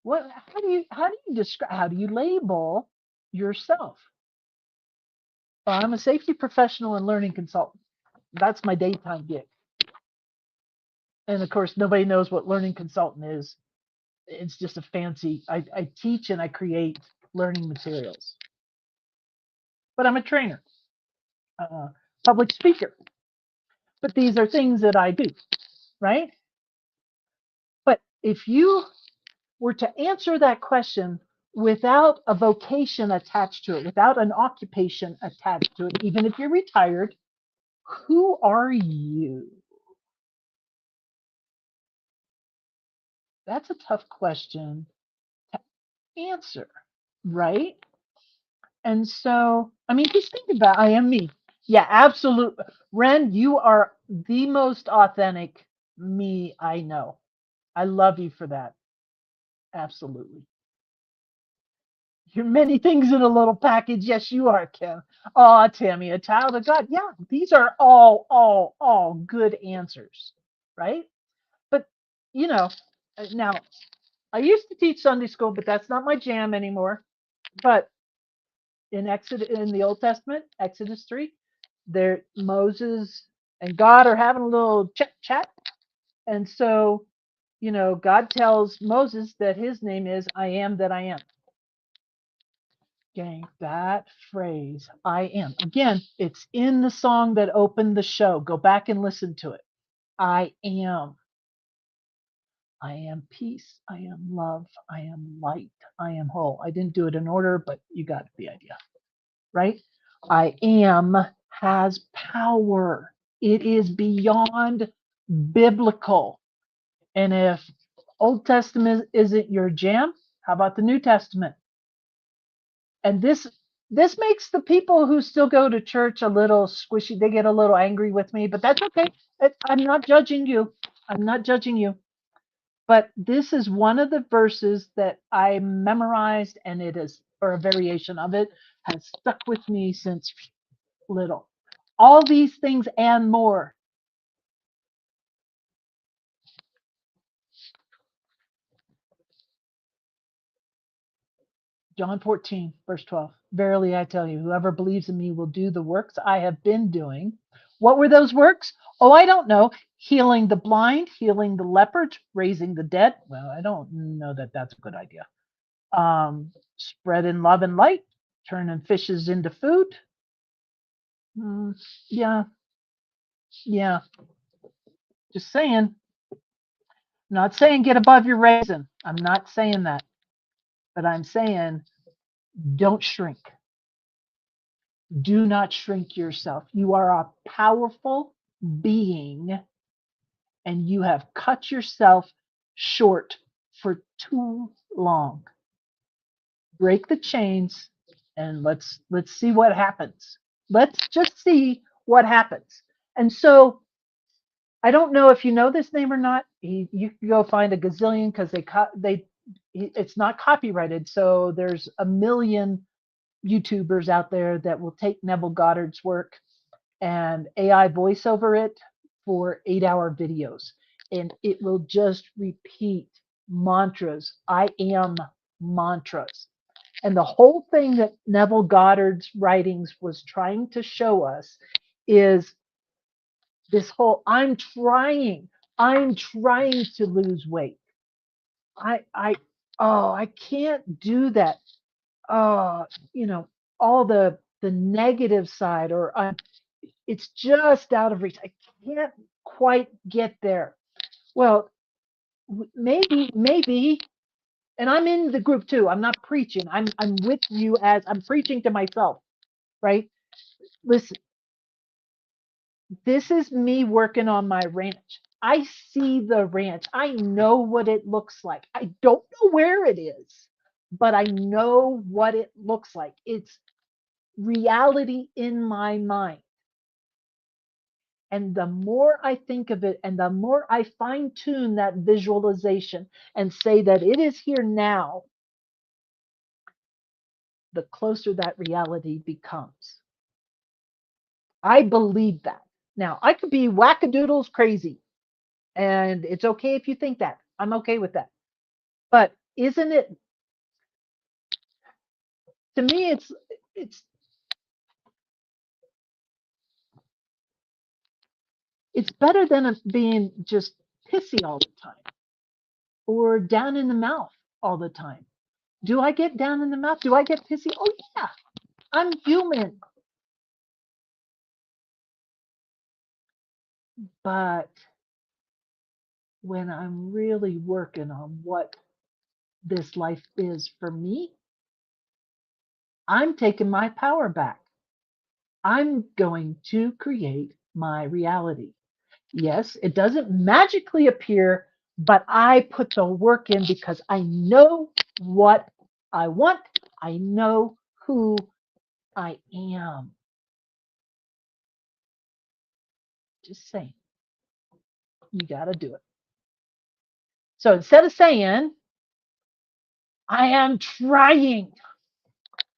How do you describe, how do you label yourself? Well, I'm a safety professional and learning consultant. That's my daytime gig. And of course, nobody knows what learning consultant is. It's just a fancy, I teach and I create learning materials. But I'm a trainer, public speaker. But these are things that I do, right? But if you were to answer that question without a vocation attached to it, without an occupation attached to it, even if you're retired, who are you? That's a tough question to answer, right? And so, I mean, just think about, I am me. Yeah, absolutely. Ren, you are the most authentic me I know. I love you for that. Absolutely. You're many things in a little package. Yes, you are, Ken. Oh, Tammy, a child of God. Yeah, these are all good answers, right? But, you know, now I used to teach Sunday school, but that's not my jam anymore. But in the Old Testament, Exodus 3, there Moses and God are having a little chat. And so, God tells Moses that his name is I am that I am. Gang, that phrase, I am. Again, it's in the song that opened the show. Go back and listen to it. I am. I am peace. I am love. I am light. I am whole. I didn't do it in order, but you got the idea, right? I am has power. It is beyond biblical. And if Old Testament isn't your jam, how about the New Testament? And this makes the people who still go to church a little squishy. They get a little angry with me, but that's okay. I'm not judging you. I'm not judging you. But this is one of the verses that I memorized, and it is, or a variation of it, has stuck with me since little. All these things and more. John 14, verse 12. Verily I tell you, whoever believes in me will do the works I have been doing. What were those works? Oh, I don't know. Healing the blind, healing the lepers, raising the dead. Well, I don't know that that's a good idea. Spreading love and light, turning fishes into food. Yeah. Just saying. I'm not saying get above your raisin. I'm not saying that. But I'm saying don't shrink. Do not shrink yourself. You are a powerful being, and you have cut yourself short for too long. Break the chains, and let's see what happens. Let's just see what happens. And so I don't know if you know this name or not. You can go find a gazillion because it's not copyrighted. So there's a million YouTubers out there that will take Neville Goddard's work and AI voice over it for 8-hour videos. And it will just repeat mantras. I am mantras. And the whole thing that Neville Goddard's writings was trying to show us is this whole I'm trying to lose weight. I can't do that. All the negative side, or it's just out of reach. I can't quite get there. Well, maybe, and I'm in the group too. I'm not preaching. I'm with you as I'm preaching to myself, right? Listen, this is me working on my ranch. I see the ranch. I know what it looks like. I don't know where it is, but I know what it looks like. It's reality in my mind. And the more I think of it and the more I fine tune that visualization and say that it is here now, the closer that reality becomes. I believe that. Now, I could be wackadoodles crazy, And it's okay if you think that. I'm okay with that. But isn't it, to me, it's it's better than being just pissy all the time or down in the mouth all the time. Do I get down in the mouth? Do I get pissy? Oh yeah, I'm human. But when I'm really working on what this life is for me, I'm taking my power back. I'm going to create my reality. Yes, it doesn't magically appear, but I put the work in because I know what I want. I know who I am. Just saying, you got to do it. So instead of saying, I am trying,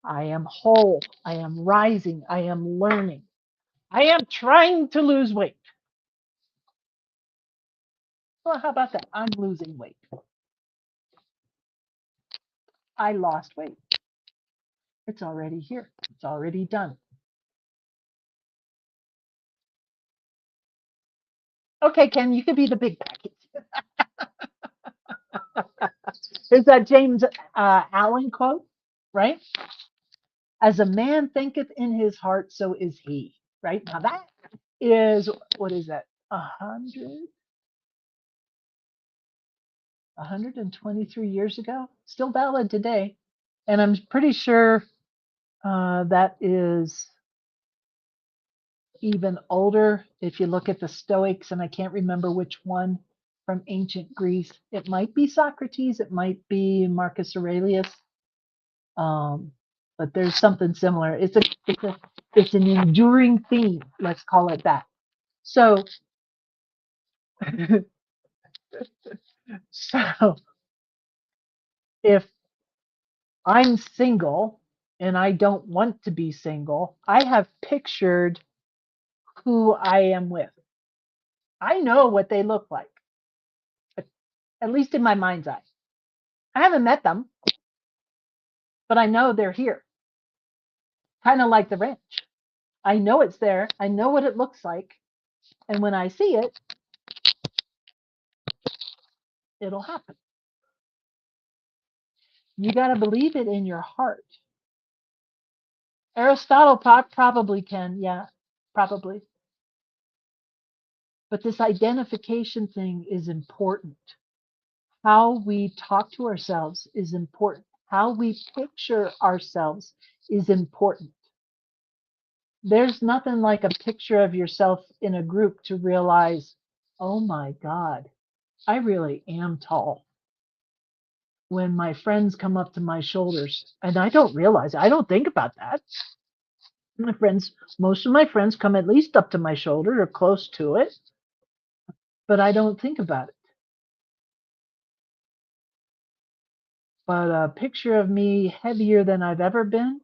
I am whole, I am rising, I am learning, I am trying to lose weight. Well, how about that? I'm losing weight. I lost weight. It's already here. It's already done. Okay, Ken, you could be the big package. There's that James Allen quote, right? As a man thinketh in his heart, so is he. Right now, that is, what is that? 123 years ago. Still valid today, and I'm pretty sure that is even older. If you look at the Stoics, and I can't remember which one from ancient Greece, it might be Socrates, it might be Marcus Aurelius. But there's something similar. It's an enduring theme. Let's call it that. So, so if I'm single and I don't want to be single, I have pictured who I am with. I know what they look like, at least in my mind's eye. I haven't met them, but I know they're here. Kind of like the ranch. I know it's there. I know what it looks like. And when I see it, it'll happen. You got to believe it in your heart. Aristotle probably can, yeah, probably. But this identification thing is important. How we talk to ourselves is important. How we picture ourselves is important. There's nothing like a picture of yourself in a group to realize, oh my God, I really am tall. When my friends come up to my shoulders, and I don't realize, I don't think about that. My friends, most of my friends come at least up to my shoulder or close to it, but I don't think about it. But a picture of me heavier than I've ever been,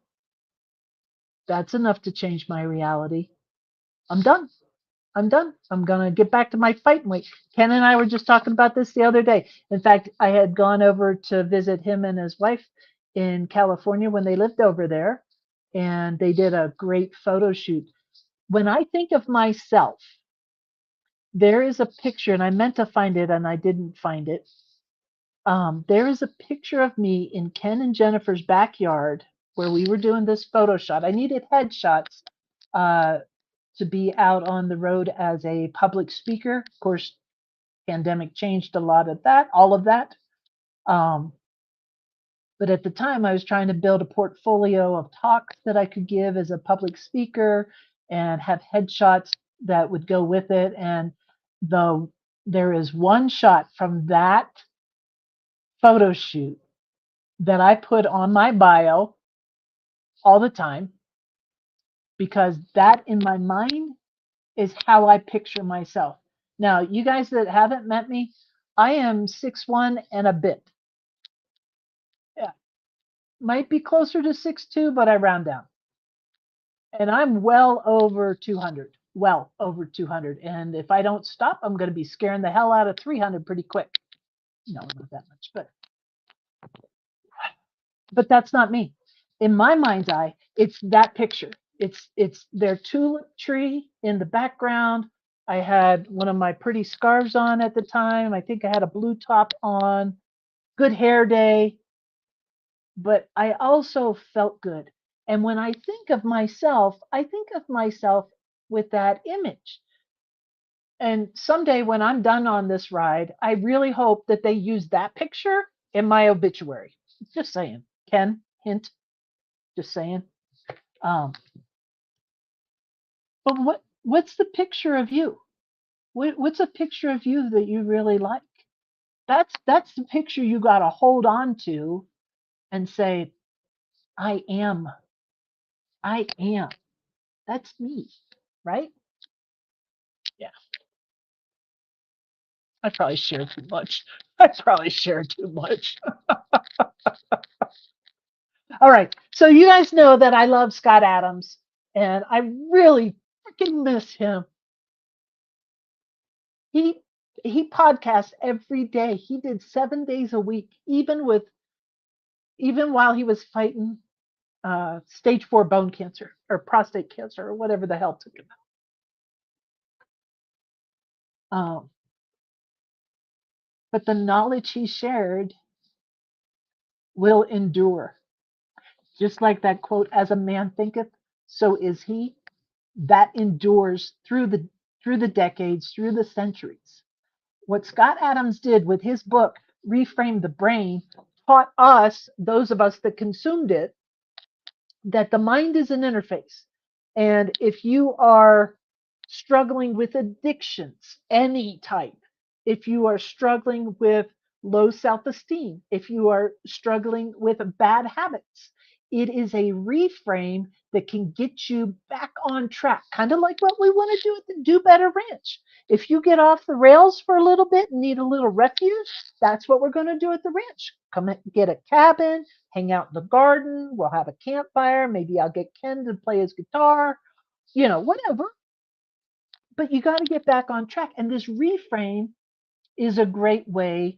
that's enough to change my reality. I'm done. I'm done. I'm going to get back to my fighting weight. Ken and I were just talking about this the other day. In fact, I had gone over to visit him and his wife in California when they lived over there, and they did a great photo shoot. When I think of myself, there is a picture, and I meant to find it and I didn't find it. There is a picture of me in Ken and Jennifer's backyard where we were doing this photo shot. I needed headshots to be out on the road as a public speaker. Of course, pandemic changed a lot of that, all of that. But at the time, I was trying to build a portfolio of talks that I could give as a public speaker and have headshots that would go with it. And there is one shot from that photo shoot that I put on my bio all the time, because that in my mind is how I picture myself. Now, you guys that haven't met me, I am 6'1" and a bit. Yeah, might be closer to 6'2", but I round down. And I'm well over 200. well over 200. And if I don't stop, I'm going to be scaring the hell out of 300 pretty quick. No, not that much, but that's not me. In my mind's eye, it's that picture. It's their tulip tree in the background. I had one of my pretty scarves on at the time. I think I had a blue top on. Good hair day. But I also felt good. And when I think of myself, I think of myself with that image. And someday when I'm done on this ride, I really hope that they use that picture in my obituary. Just saying. Ken, hint, just saying. Um, but what's the picture of you? What's a picture of you that you really like? That's the picture you got to hold on to and say, I am. I am. That's me, right? Yeah. I probably share too much. I probably share too much. All right. So you guys know that I love Scott Adams and I really freaking miss him. He he podcasts every day. He did 7 days a week, even while he was fighting stage 4 bone cancer or prostate cancer or whatever the hell took him out. But the knowledge he shared will endure. Just like that quote, as a man thinketh, so is he. That endures through the decades, through the centuries. What Scott Adams did with his book, Reframe the Brain, taught us, those of us that consumed it, that the mind is an interface. And if you are struggling with addictions, any type, if you are struggling with low self esteem, if you are struggling with bad habits, it is a reframe that can get you back on track, kind of like what we want to do at the Do Better Ranch. If you get off the rails for a little bit and need a little refuge, that's what we're going to do at the ranch. Come get a cabin, hang out in the garden. We'll have a campfire. Maybe I'll get Ken to play his guitar, whatever. But you got to get back on track. And this reframe is a great way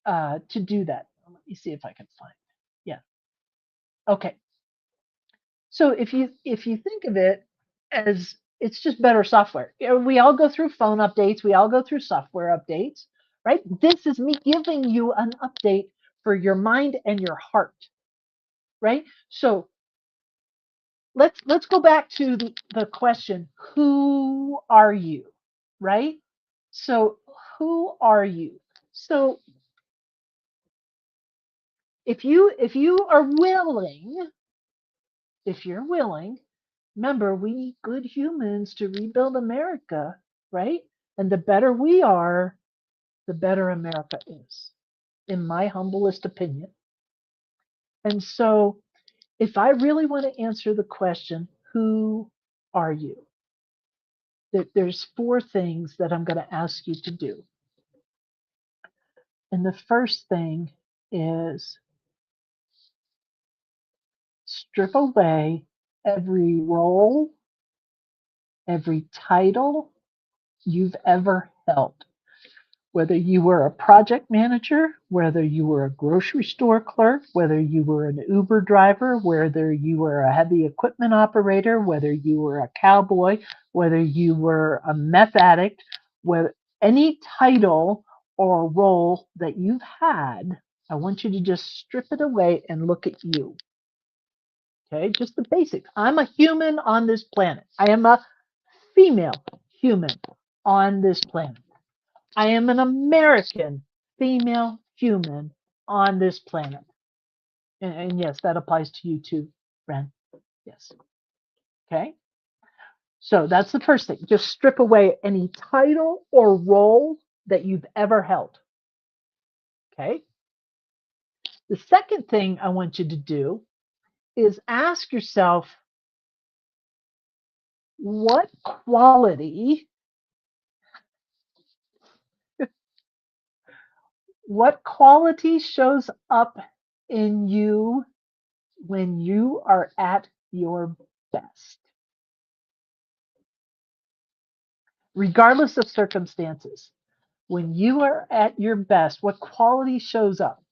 to do that. Let me see if I can find it. Yeah. Okay. So if you think of it as it's just better software. We all go through phone updates. We all go through software updates, right? This is me giving you an update for your mind and your heart, right? So let's go back to the question, who are you, right? So who are you? So if you are willing, if you're willing, remember, we need good humans to rebuild America, right? And the better we are, the better America is, in my humblest opinion. And so if I really want to answer the question, who are you? There's 4 things that I'm going to ask you to do. And the first thing is strip away every role, every title you've ever held. Whether you were a project manager, whether you were a grocery store clerk, whether you were an Uber driver, whether you were a heavy equipment operator, whether you were a cowboy, whether you were a meth addict, whether any title or role that you've had, I want you to just strip it away and look at you. Okay, just the basics. I'm a human on this planet. I am a female human on this planet. I am an American female human on this planet. And yes, that applies to you too, Ren. Yes. Okay. So that's the first thing. Just strip away any title or role that you've ever held. Okay. The second thing I want you to do is ask yourself, what quality shows up in you when you are at your best? regardless of circumstances, when you are at your best, what quality shows up?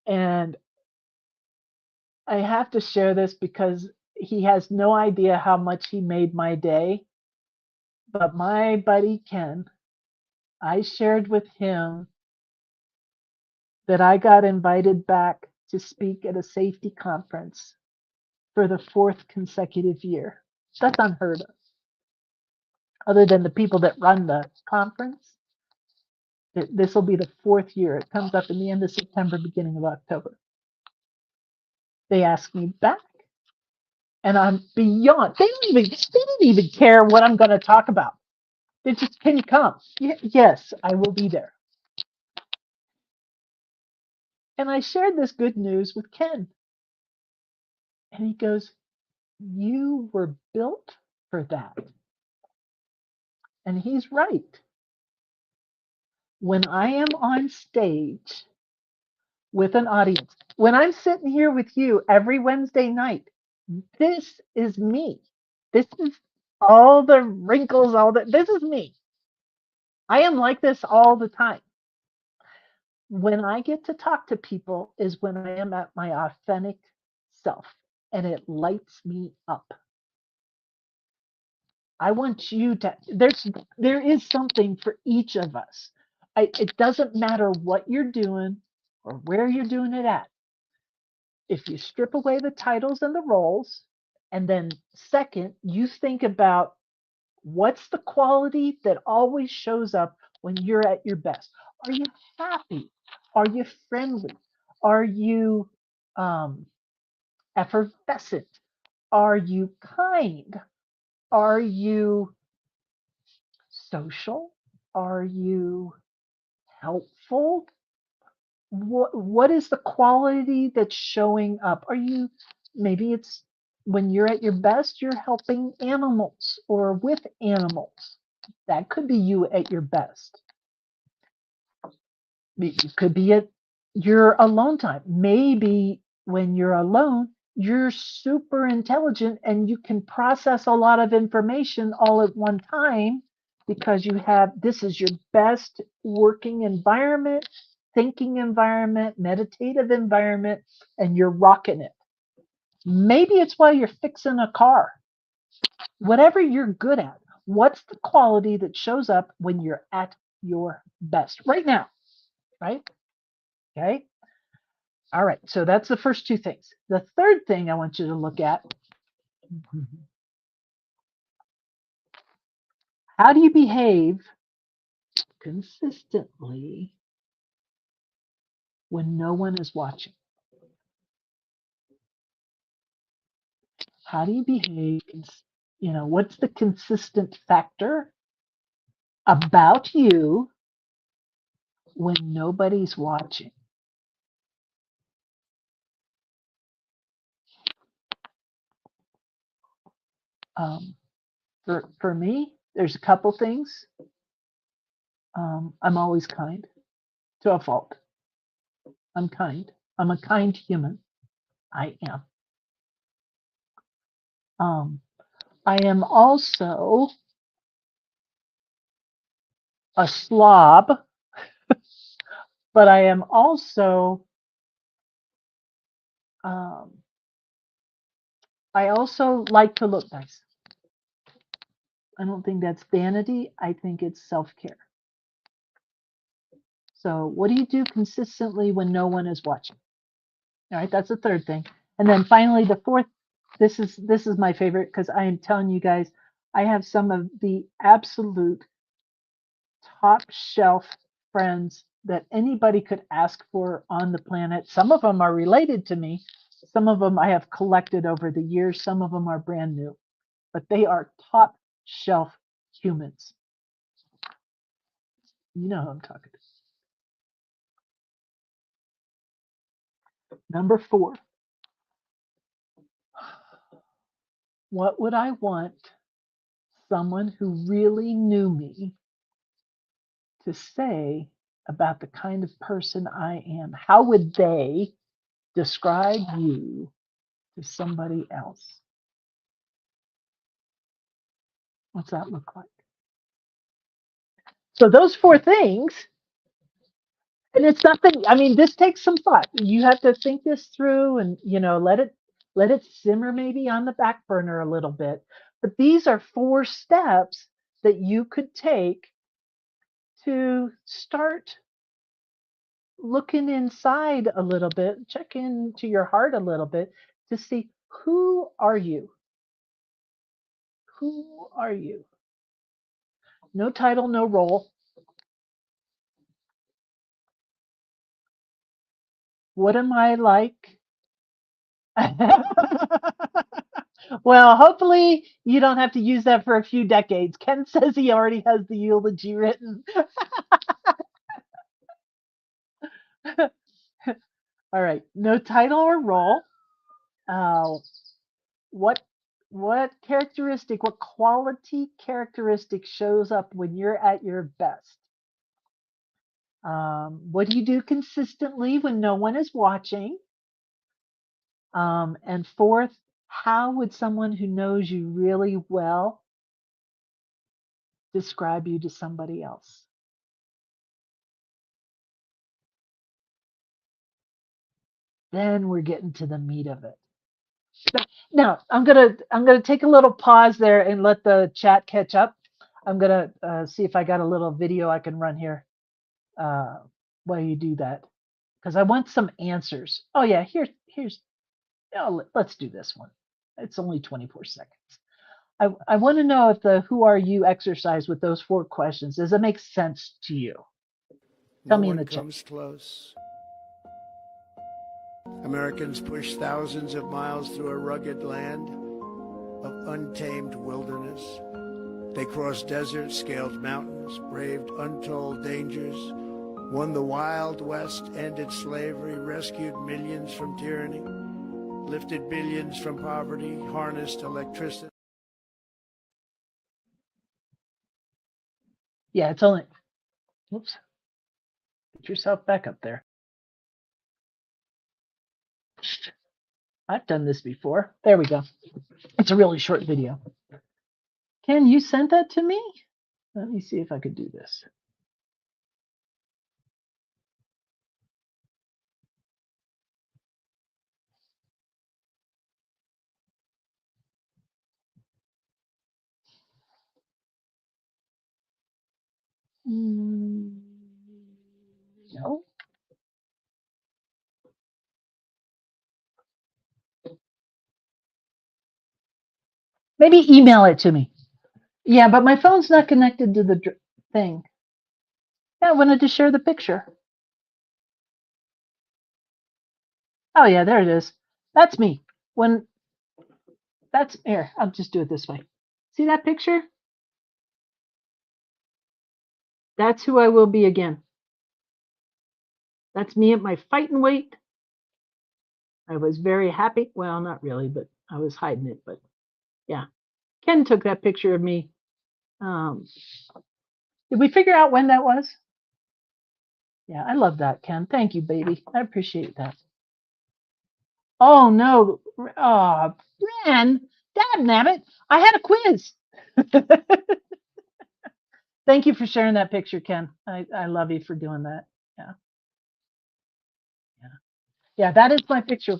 And I have to share this because he has no idea how much he made my day. But my buddy Ken, I shared with him that I got invited back to speak at a safety conference for the 4th consecutive year. That's unheard of. Other than the people that run the conference, this will be the 4th year. It comes up in the end of September, beginning of October. They asked me back, and I'm beyond. They didn't even care what I'm going to talk about. They just, can you come? Yes, I will be there. And I shared this good news with Ken. And he goes, you were built for that. And he's right. When I am on stage with an audience, when I'm sitting here with you every Wednesday night, this is me. This is all the wrinkles, this is me. I am like this all the time. When I get to talk to people is when I am at my authentic self, and it lights me up. I want you to, there is something for each of us. It doesn't matter what you're doing or where you're doing it at. If you strip away the titles and the roles, and then second, you think about what's the quality that always shows up when you're at your best. Are you happy? Are you friendly? Are you effervescent? Are you kind? Are you social? Are you helpful? What is the quality that's showing up? Are you, maybe it's when you're at your best, you're helping animals or with animals. That could be you at your best. It could be at your alone time. Maybe when you're alone, you're super intelligent and you can process a lot of information all at one time because you have, this is your best working environment, thinking environment, meditative environment, and you're rocking it. Maybe it's while you're fixing a car. Whatever you're good at, what's the quality that shows up when you're at your best right now? Right? Okay. All right. So that's the first two things. The third thing I want you to look at, how do you behave consistently when no one is watching? How do you behave? What's the consistent factor about you when nobody's watching? For me, there's a couple things. I'm always kind to a fault. I'm kind. I'm a kind human. I am. I am also a slob, but I am also I also like to look nice. I don't think that's vanity. I think it's self-care. So what do you do consistently when no one is watching? All right, that's the third thing. And then finally, the fourth, this is my favorite because I am telling you guys, I have some of the absolute top shelf friends that anybody could ask for on the planet. Some of them are related to me. Some of them I have collected over the years. Some of them are brand new, but they are top shelf humans. You know who I'm talking to. Number 4. What would I want someone who really knew me to say about the kind of person I am? How would they describe you to somebody else? What's that look like? So those four things, and it's not that, I mean, this takes some thought. You have to think this through and, let it simmer maybe on the back burner a little bit. But these are 4 steps that you could take to start looking inside a little bit, check into your heart a little bit to see, who are you? Who are you? No title, no role. What am I like? Well, hopefully you don't have to use that for a few decades. Ken says he already has the eulogy written. All right, no title or role. What characteristic, what quality characteristic shows up when you're at your best? What do you do consistently when no one is watching? And fourth, how would someone who knows you really well describe you to somebody else? Then we're getting to the meat of it. Now, I'm gonna take a little pause there and let the chat catch up. I'm gonna see if I got a little video I can run here while you do that, because I want some answers. Oh yeah, here's. Oh, let's do this one. It's only 24 seconds. I want to know if the "Who are you" exercise with those 4 questions, does it make sense to you? Tell me in the chat. No one comes close. Americans pushed thousands of miles through a rugged land of untamed wilderness. They crossed deserts, scaled mountains, braved untold dangers, won the Wild West, ended slavery, rescued millions from tyranny, lifted billions from poverty, harnessed electricity. Yeah, it's only, oops, get yourself back up there. I've done this before. There we go. It's a really short video. Ken, you sent that to me? Let me see if I could do this. No. Maybe email it to me. Yeah, but my phone's not connected to the thing. Yeah, I wanted to share the picture. Oh yeah, there it is. That's me. Here, I'll just do it this way. See that picture? That's who I will be again. That's me at my fighting weight. I was very happy. Well, not really, but I was hiding it. But yeah, Ken took that picture of me. Did we figure out when that was? Yeah, I love that, Ken. Thank you, baby. I appreciate that. Oh no. Oh, Ren, dadnabbit. I had a quiz. Thank you for sharing that picture, Ken. I love you for doing that. Yeah. Yeah, that is my picture.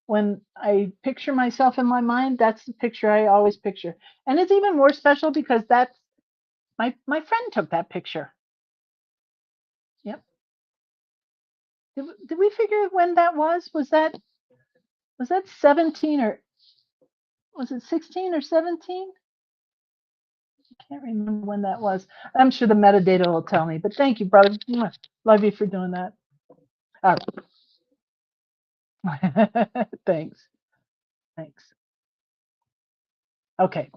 When I picture myself in my mind, that's the picture I always picture. And it's even more special because that's my friend took that picture. Yep. Did we figure when that was? Was that 17 or was it 16 or 17? I can't remember when that was. I'm sure the metadata will tell me, but thank you, brother. Love you for doing that. All right. Thanks. Okay.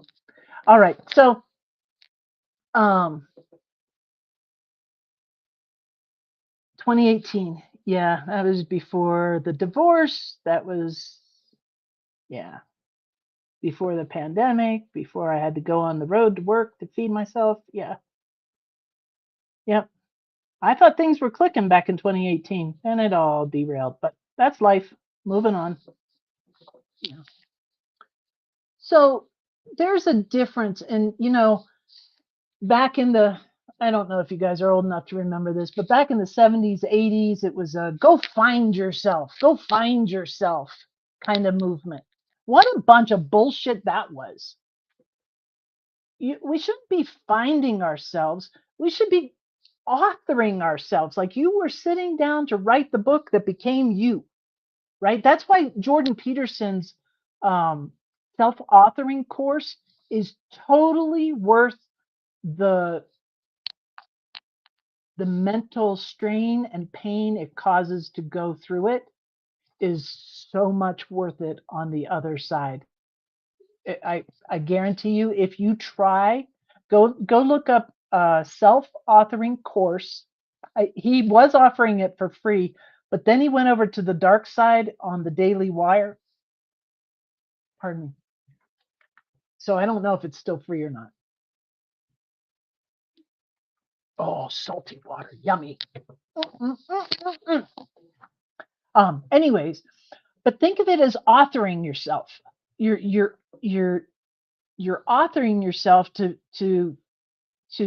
All right. So, 2018. Yeah, that was before the divorce. That was, yeah, before the pandemic, before I had to go on the road to work to feed myself. Yeah. Yep. I thought things were clicking back in 2018 and it all derailed, but that's life. Moving on. Yeah. So there's a difference. And, back in the I don't know if you guys are old enough to remember this, but back in the 70s, 80s, it was a go find yourself kind of movement. What a bunch of bullshit that was. We shouldn't be finding ourselves. We should be authoring ourselves. Like you were sitting down to write the book that became you, right? That's why Jordan Peterson's self-authoring course is totally worth the mental strain and pain it causes to go through it is so much worth it on the other side. I guarantee you, if you try, go look up a self-authoring course. He was offering it for free, but then he went over to the dark side on the Daily Wire. Pardon me. So I don't know if it's still free or not. Oh, salty water, yummy. Anyways, but think of it as authoring yourself. You're authoring yourself to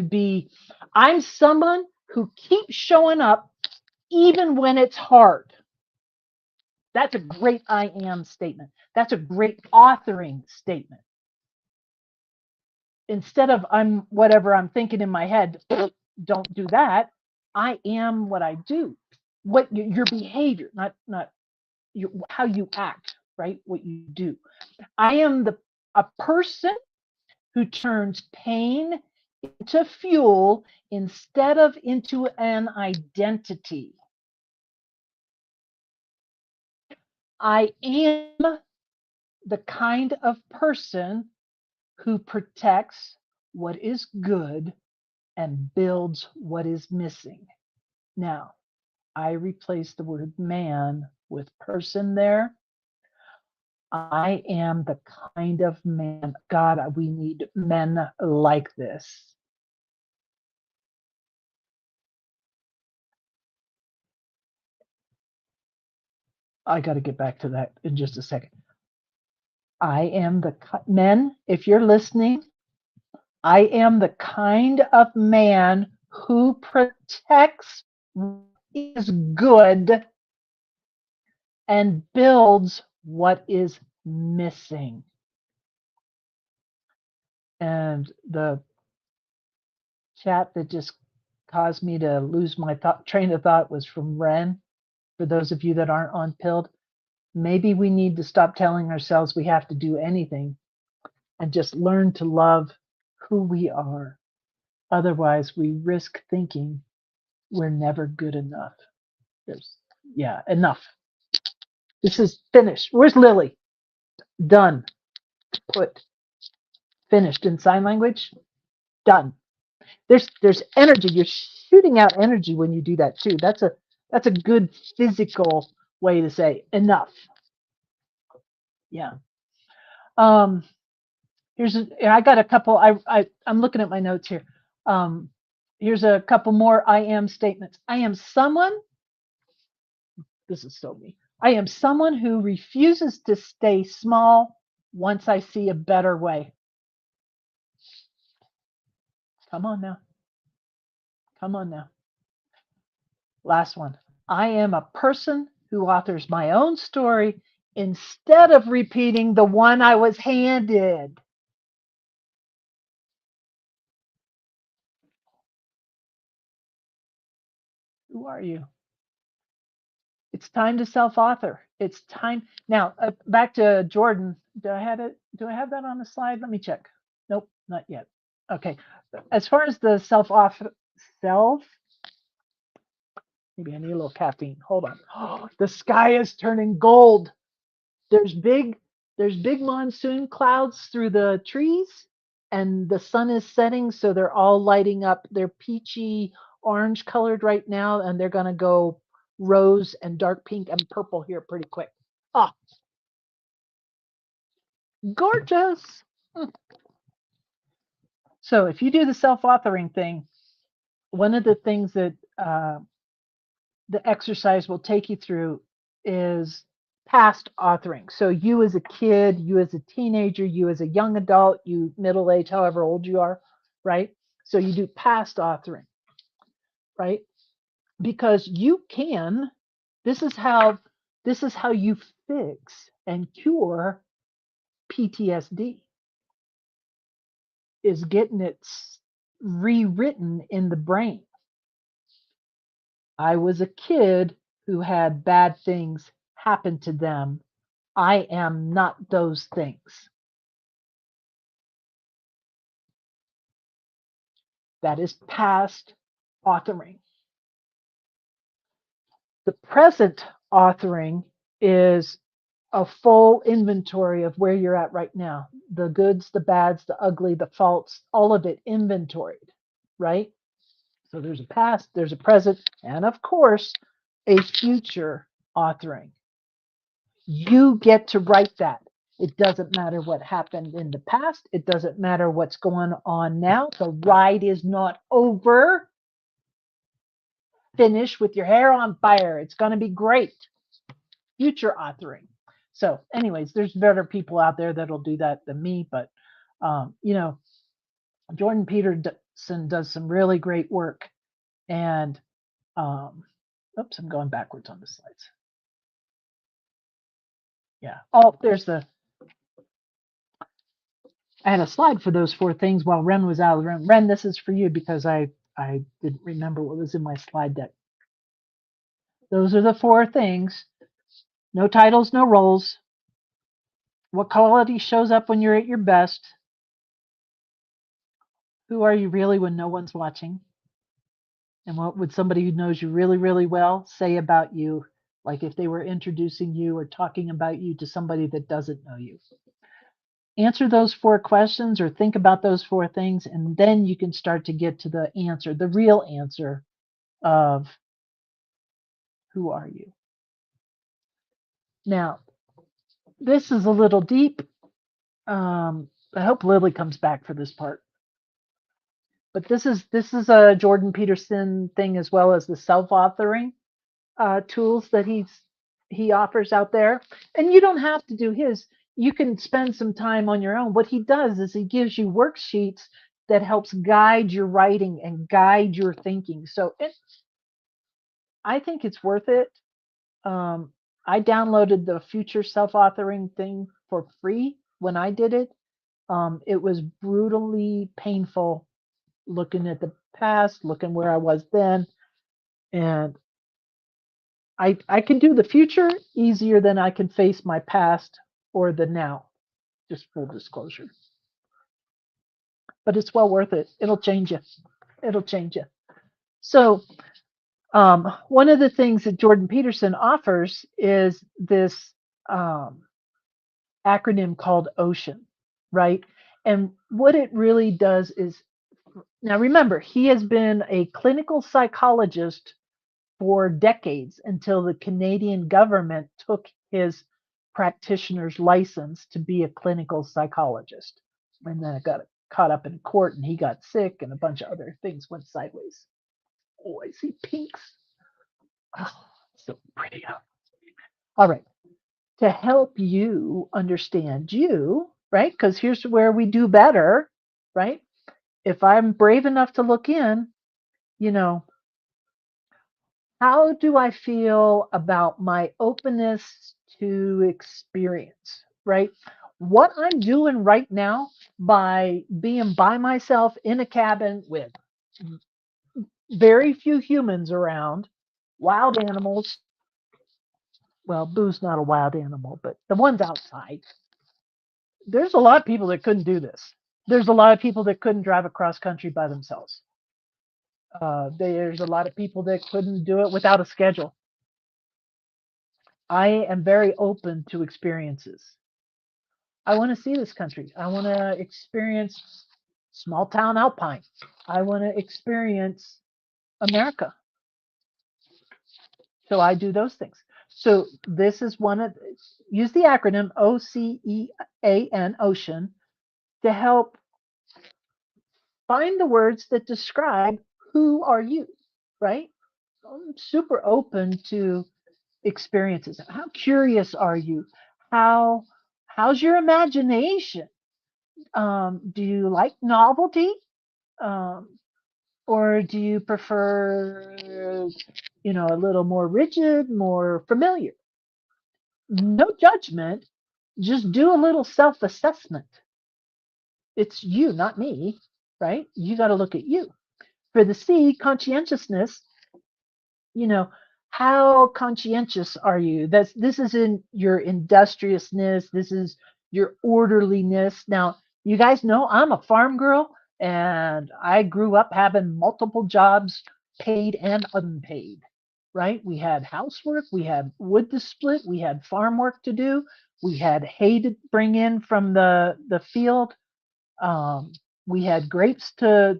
be, I'm someone who keeps showing up even when it's hard. That's a great I am statement. That's a great authoring statement. Instead of I'm whatever I'm thinking in my head, don't do that. I am what I do. What your behavior, not how you act, right? What you do. I am a person who turns pain into fuel instead of into an identity. I am the kind of person who protects what is good and builds what is missing. Now, I replace the word man with person there. I am the kind of man, God, we need men like this. I got to get back to that in just a second. I am the men, if you're listening, I am the kind of man who protects what is good and builds what is missing. And the chat that just caused me to lose my train of thought was from Ren. For those of you that aren't on Pilled, maybe we need to stop telling ourselves we have to do anything and just learn to love who we are. Otherwise, we risk thinking we're never good enough. Enough. This is finished. Where's Lily? Done. Put. Finished in sign language. Done. There's energy. You're shooting out energy when you do that too. That's a good physical way to say enough. Yeah. I got a couple. I'm looking at my notes here. Here's a couple more I am statements. I am someone. This is so me. I am someone who refuses to stay small once I see a better way. Come on now. Come on now. Last one. I am a person who authors my own story instead of repeating the one I was handed. Who are you? It's time to self-author. It's time. Now, back to Jordan. Do I have that on the slide? Let me check. Nope, not yet. Okay. As far as the maybe I need a little caffeine. Hold on. Oh, the sky is turning gold. There's big monsoon clouds through the trees, and the sun is setting, so they're all lighting up. They're peachy orange colored right now, and they're going to go rose and dark pink and purple here pretty quick. Ah, gorgeous. So if you do the self-authoring thing, one of the things that the exercise will take you through is past authoring. So you as a kid, you as a teenager, you as a young adult, you middle age, however old you are, right? So you do past authoring, right? Because you can, this is how you fix and cure PTSD, is getting it rewritten in the brain. I was a kid who had bad things happen to them. I am not those things. That is past authoring. The present authoring is a full inventory of where you're at right now. The goods, the bads, the ugly, the faults, all of it inventoried, right? So there's a past, there's a present, and of course, a future authoring. You get to write that. It doesn't matter what happened in the past. It doesn't matter what's going on now. The ride is not over. Finish with your hair on fire. It's going to be great. Future authoring. So anyways, there's better people out there that'll do that than me. But, Jordan Peterson does some really great work. And, oops, I'm going backwards on the slides. Yeah. Oh, I had a slide for those 4 things while Ren was out of the room. Ren, this is for you because I didn't remember what was in my slide deck. Those are the 4 things. No titles, no roles. What quality shows up when you're at your best? Who are you really when no one's watching? And what would somebody who knows you really, really well say about you, like if they were introducing you or talking about you to somebody that doesn't know you? Answer those 4 questions or think about those 4 things, and then you can start to get to the answer, the real answer of who are you? Now, this is a little deep. I hope Lily comes back for this part. But this is a Jordan Peterson thing, as well as the self-authoring tools that he offers out there. And you don't have to do his. You can spend some time on your own. What he does is he gives you worksheets that helps guide your writing and guide your thinking. So I think it's worth it. I downloaded the future self-authoring thing for free when I did it. It was brutally painful looking at the past, looking where I was then. And I can do the future easier than I can face my past or the now, just full disclosure. But it's well worth it. It'll change you. It'll change you. So one of the things that Jordan Peterson offers is this acronym called OCEAN, right? And what it really does is, now remember, he has been a clinical psychologist for decades until the Canadian government took his practitioner's license to be a clinical psychologist. And then it got caught up in court and he got sick and a bunch of other things went sideways. Oh, I see pinks. Oh, so pretty. All right. To help you understand you, right? Because here's where we do better, right? If I'm brave enough to look in, how do I feel about my openness to experience, right? What I'm doing right now by being by myself in a cabin with very few humans around, wild animals. Well, Boo's not a wild animal, but the ones outside. There's a lot of people that couldn't do this. There's a lot of people that couldn't drive across country by themselves. There's a lot of people that couldn't do it without a schedule. I am very open to experiences. I want to see this country. I want to experience small town Alpine. I want to experience America. So I do those things. So this is use the acronym OCEAN, OCEAN, to help find the words that describe who are you, right? I'm super open to experiences. How curious are you? How's your imagination? Do you like novelty? Or do you prefer, a little more rigid, more familiar? No judgment, just do a little self assessment. It's you, not me, right? You got to look at you. For the C, conscientiousness, you know, how conscientious are you? This is in your industriousness, this is your orderliness. Now, you guys know I'm a farm girl and I grew up having multiple jobs, paid and unpaid, right? We had housework, we had wood to split, we had farm work to do, we had hay to bring in from the field. Um, we had grapes to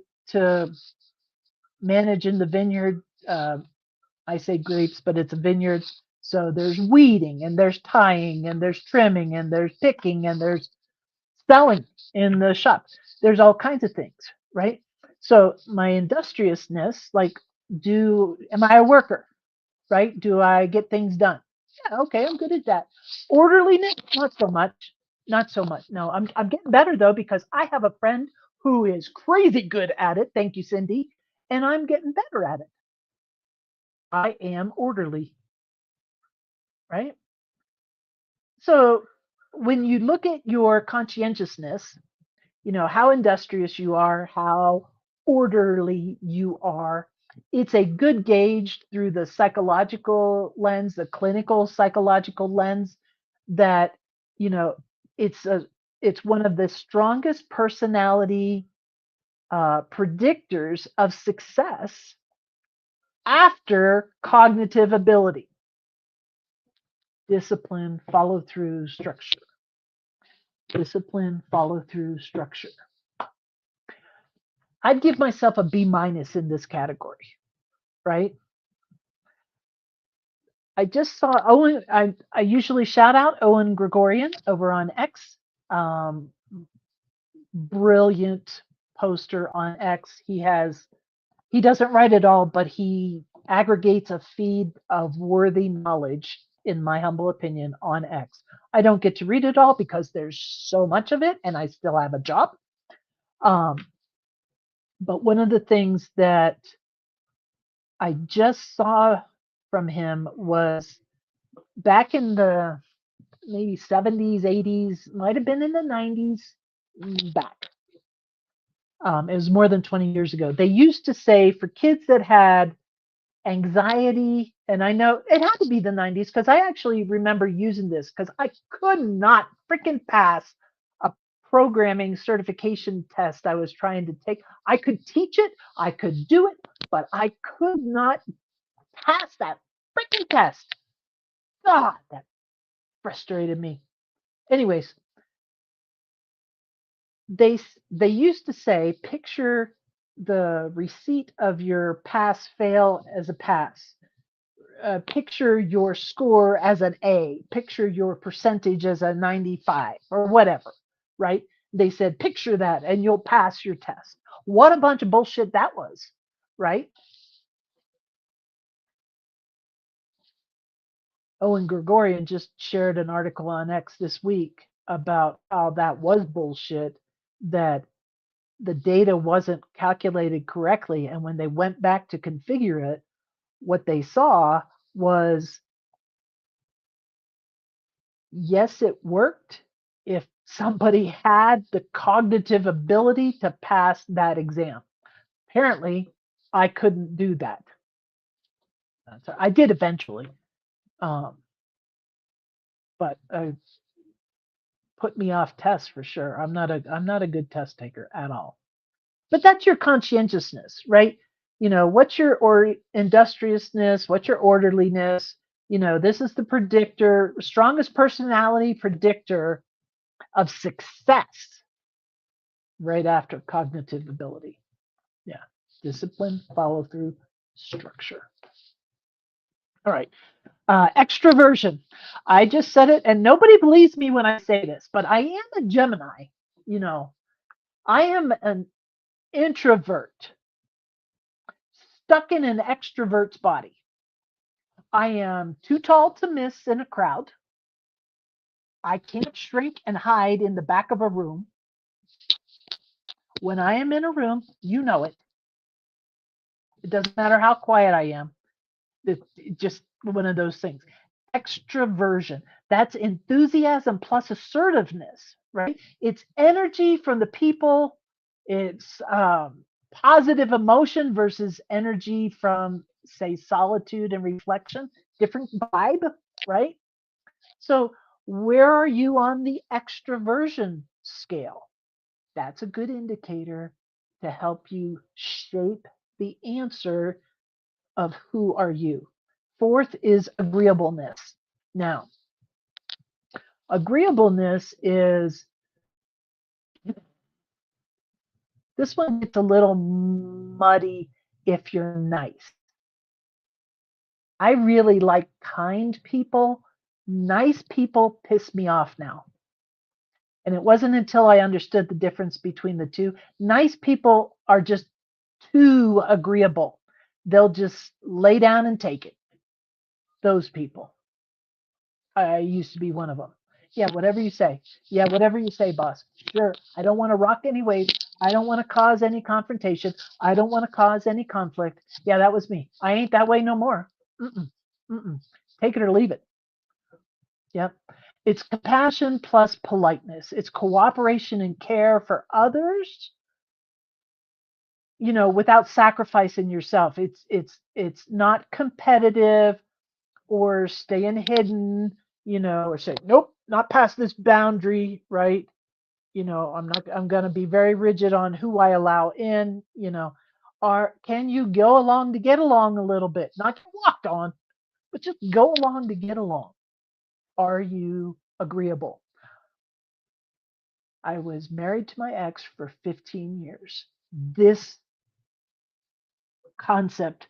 manage in the vineyard. I say grapes, but it's a vineyard. So there's weeding and there's tying and there's trimming and there's picking and there's selling in the shop. There's all kinds of things, right? So my industriousness, like, am I a worker, right? Do I get things done? Yeah, okay, I'm good at that. Orderliness, not so much. Not so much. No, I'm getting better though because I have a friend who is crazy good at it. Thank you, Cindy. And I'm getting better at it. I am orderly, right? So when you look at your conscientiousness, how industrious you are, how orderly you are, it's a good gauge through the psychological lens, the clinical psychological lens, that it's one of the strongest personality predictors of success after cognitive ability. Discipline, follow through, structure. Discipline, follow through, structure. I'd give myself a B- in this category, right? I just saw Owen. I usually shout out Owen Gregorian over on X. Brilliant poster on X. He doesn't write it all, but he aggregates a feed of worthy knowledge, in my humble opinion, on X. I don't get to read it all because there's so much of it and I still have a job. But one of the things that I just saw from him was back in the maybe 70s, 80s, might have been in the 90s, back. It was more than 20 years ago. They used to say for kids that had anxiety, and I know it had to be the 90s because I actually remember using this because I could not freaking pass a programming certification test I was trying to take. I could teach it, I could do it, but I could not pass that freaking test. God, that frustrated me. Anyways, they used to say, picture the receipt of your pass fail as a pass. Picture your score as an A, picture your percentage as a 95 or whatever, right? They said, picture that and you'll pass your test. What a bunch of bullshit that was, right? Owen Gregorian just shared an article on X this week about how that was bullshit, that the data wasn't calculated correctly. And when they went back to configure it, what they saw was, yes, it worked if somebody had the cognitive ability to pass that exam. Apparently, I couldn't do that. I did eventually, but put me off tests for sure. I'm not a good test taker at all. But that's your conscientiousness, right? What's your industriousness? What's your orderliness? This is the predictor, strongest personality predictor of success right after cognitive ability. Yeah. Discipline, follow through, structure. All right. Extroversion. I just said it and nobody believes me when I say this, but I am a Gemini. I am an introvert stuck in an extrovert's body. I am too tall to miss in a crowd. I can't shrink and hide in the back of a room. When I am in a room, you know it. It doesn't matter how quiet I am. It's just one of those things. Extroversion. That's enthusiasm plus assertiveness, right? It's energy from the people. It's positive emotion versus energy from, say, solitude and reflection. Different vibe, right? So, where are you on the extroversion scale? That's a good indicator to help you shape the answer of who are you. Fourth is agreeableness. Now, agreeableness is, this one gets a little muddy if you're nice. I really like kind people. Nice people piss me off now. And it wasn't until I understood the difference between the two. Nice people are just too agreeable. They'll just lay down and take it. Those people. I used to be one of them. Yeah, whatever you say. Yeah, whatever you say, boss. Sure. I don't want to rock any waves. I don't want to cause any confrontation. I don't want to cause any conflict. Yeah, that was me. I ain't that way no more. Mm-mm, mm-mm. Take it or leave it. Yep. It's compassion plus politeness. It's cooperation and care for others, without sacrificing yourself. It's not competitive or staying hidden, or say, nope, not past this boundary, right? I'm going to be very rigid on who I allow in, or can you go along to get along a little bit? Not get walked on, but just go along to get along. Are you agreeable? I was married to my ex for 15 years. This concept,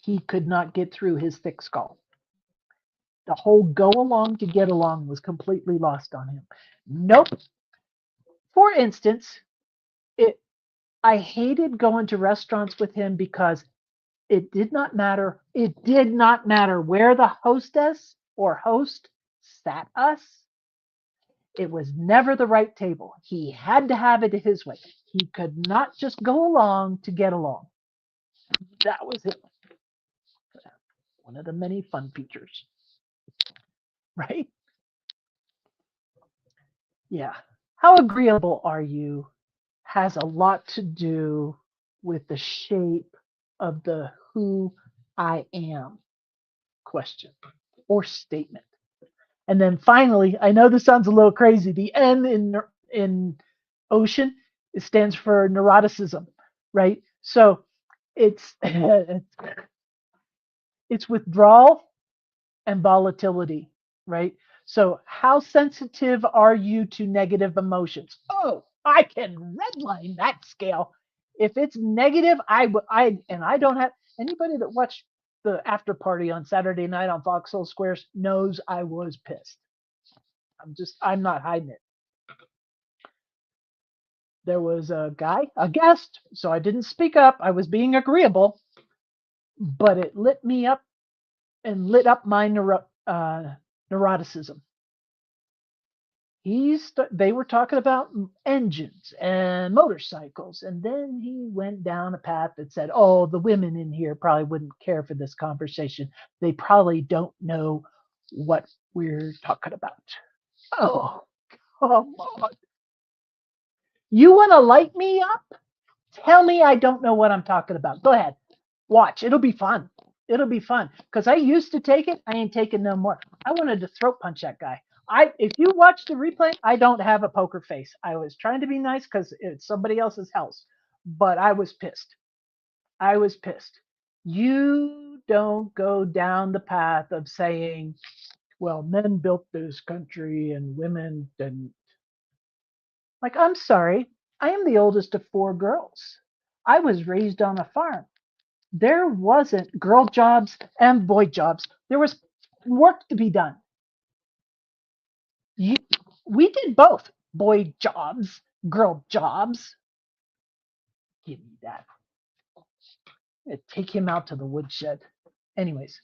he could not get through his thick skull. The whole go along to get along was completely lost on him. Nope. For instance, I hated going to restaurants with him because it did not matter. It did not matter where the hostess or host sat us. It was never the right table. He had to have it his way. He could not just go along to get along. That was it. One of the many fun features. Right? Yeah. How agreeable are you has a lot to do with the shape of the who I am question or statement. And then finally, I know this sounds a little crazy. The N in ocean, it stands for neuroticism, right? So it's it's withdrawal and volatility, right? So how sensitive are you to negative emotions? Oh, I can redline that scale. If it's negative, I don't have anybody that watched the after party on Saturday night on Foxhole Squares knows I was pissed. I'm not hiding it. There was a guest, so I didn't speak up. I was being agreeable, but it lit me up and lit up my neuroticism. They were talking about engines and motorcycles, and then he went down a path that said, oh, the women in here probably wouldn't care for this conversation. They probably don't know what we're talking about. Oh, come on. You want to light me up? Tell me I don't know what I'm talking about. Go ahead. Watch. It'll be fun. It'll be fun. Because I used to take it. I ain't taking no more. I wanted to throat punch that guy. If you watch the replay, I don't have a poker face. I was trying to be nice because it's somebody else's house. But I was pissed. I was pissed. You don't go down the path of saying, well, men built this country and women didn't. Like, I'm sorry. I am the oldest of 4 girls. I was raised on a farm. There wasn't girl jobs and boy jobs. There was work to be done. We did both. Boy jobs, girl jobs. Give me that. Take him out to the woodshed. Anyways.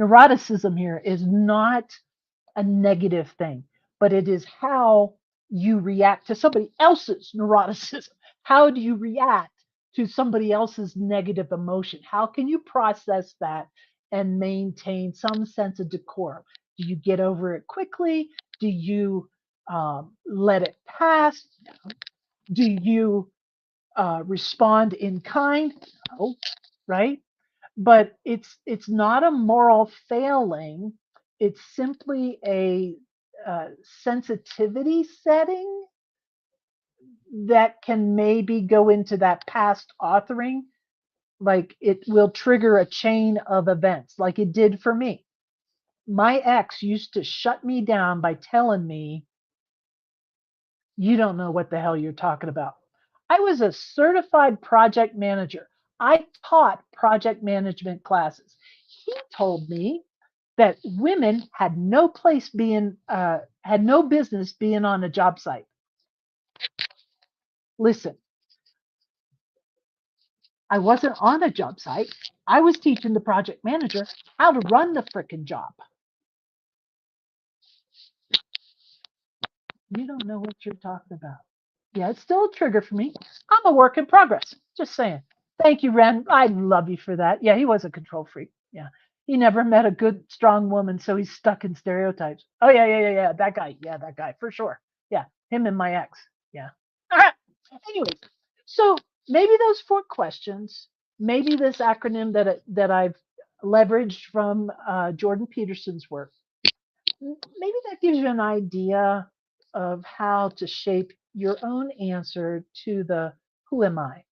Neuroticism here is not a negative thing, but it is how you react to somebody else's neuroticism? How do you react to somebody else's negative emotion? How can you process that and maintain some sense of decorum? Do you get over it quickly? Do you let it pass? Do you respond in kind? No, right? But it's not a moral failing. It's simply a sensitivity setting that can maybe go into that past authoring. Like it will trigger a chain of events, like it did for me. My ex used to shut me down by telling me, "You don't know what the hell you're talking about." I was a certified project manager. I taught project management classes. He told me that women had no place being, had no business being on a job site. Listen, I wasn't on a job site. I was teaching the project manager how to run the frickin' job. You don't know what you're talking about. Yeah, it's still a trigger for me. I'm a work in progress. Just saying. Thank you, Ren. I love you for that. Yeah, he was a control freak. Yeah. He never met a good, strong woman, so he's stuck in stereotypes. Oh, yeah. That guy. Yeah, that guy, for sure. Yeah, him and my ex. Yeah. Anyways, so maybe those 4 questions, maybe this acronym that I've leveraged from Jordan Peterson's work, maybe that gives you an idea of how to shape your own answer to the who am I?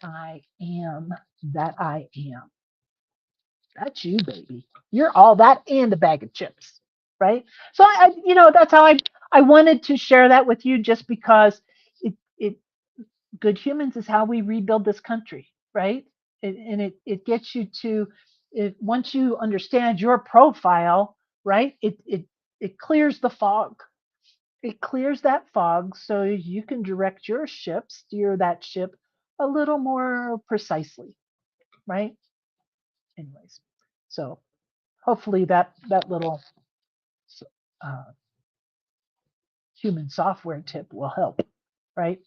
I am that I am. That's you, baby. You're all that and a bag of chips, right? So that's how I wanted to share that with you, just because it good humans is how we rebuild this country, right? And it gets you to it once you understand your profile, right? It clears the fog. It clears that fog so you can direct your ship, steer that ship a little more precisely, right? Anyways, so hopefully that little uh, human software tip will help, right?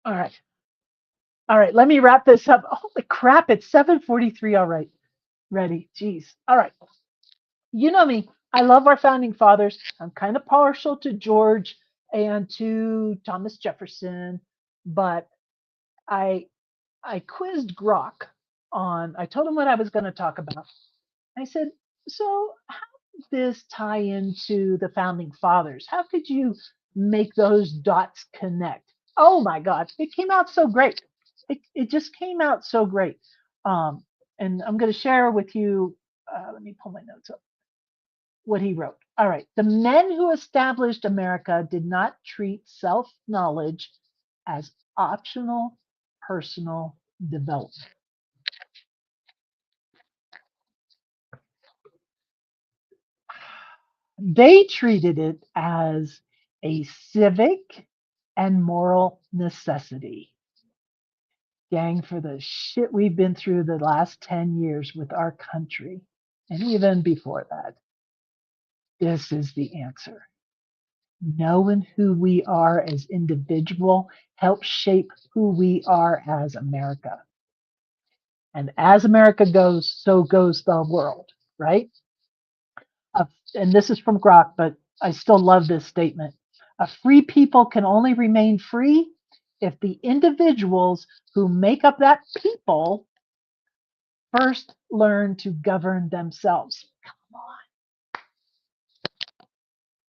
All right. All right, let me wrap this up. Holy crap, it's 7:43. All right, ready. Jeez. All right. You know me. I love our founding fathers. I'm kind of partial to George and to Thomas Jefferson, but I I quizzed Grok on. I told him what I was going to talk about. I said, "So how does this tie into the founding fathers? How could you make those dots connect?" Oh my God, it came out so great. It just came out so great. And I'm going to share with you. Let me pull my notes up. What he wrote. All right. The men who established America did not treat self knowledge as optional personal development. They treated it as a civic and moral necessity. Gang, for the shit we've been through the last 10 years with our country, and even before that, this is the answer. Knowing who we are as individual helps shape who we are as America. And as America goes, so goes the world, right? And this is from Grok, but I still love this statement. A free people can only remain free if the individuals who make up that people first learn to govern themselves. Come on.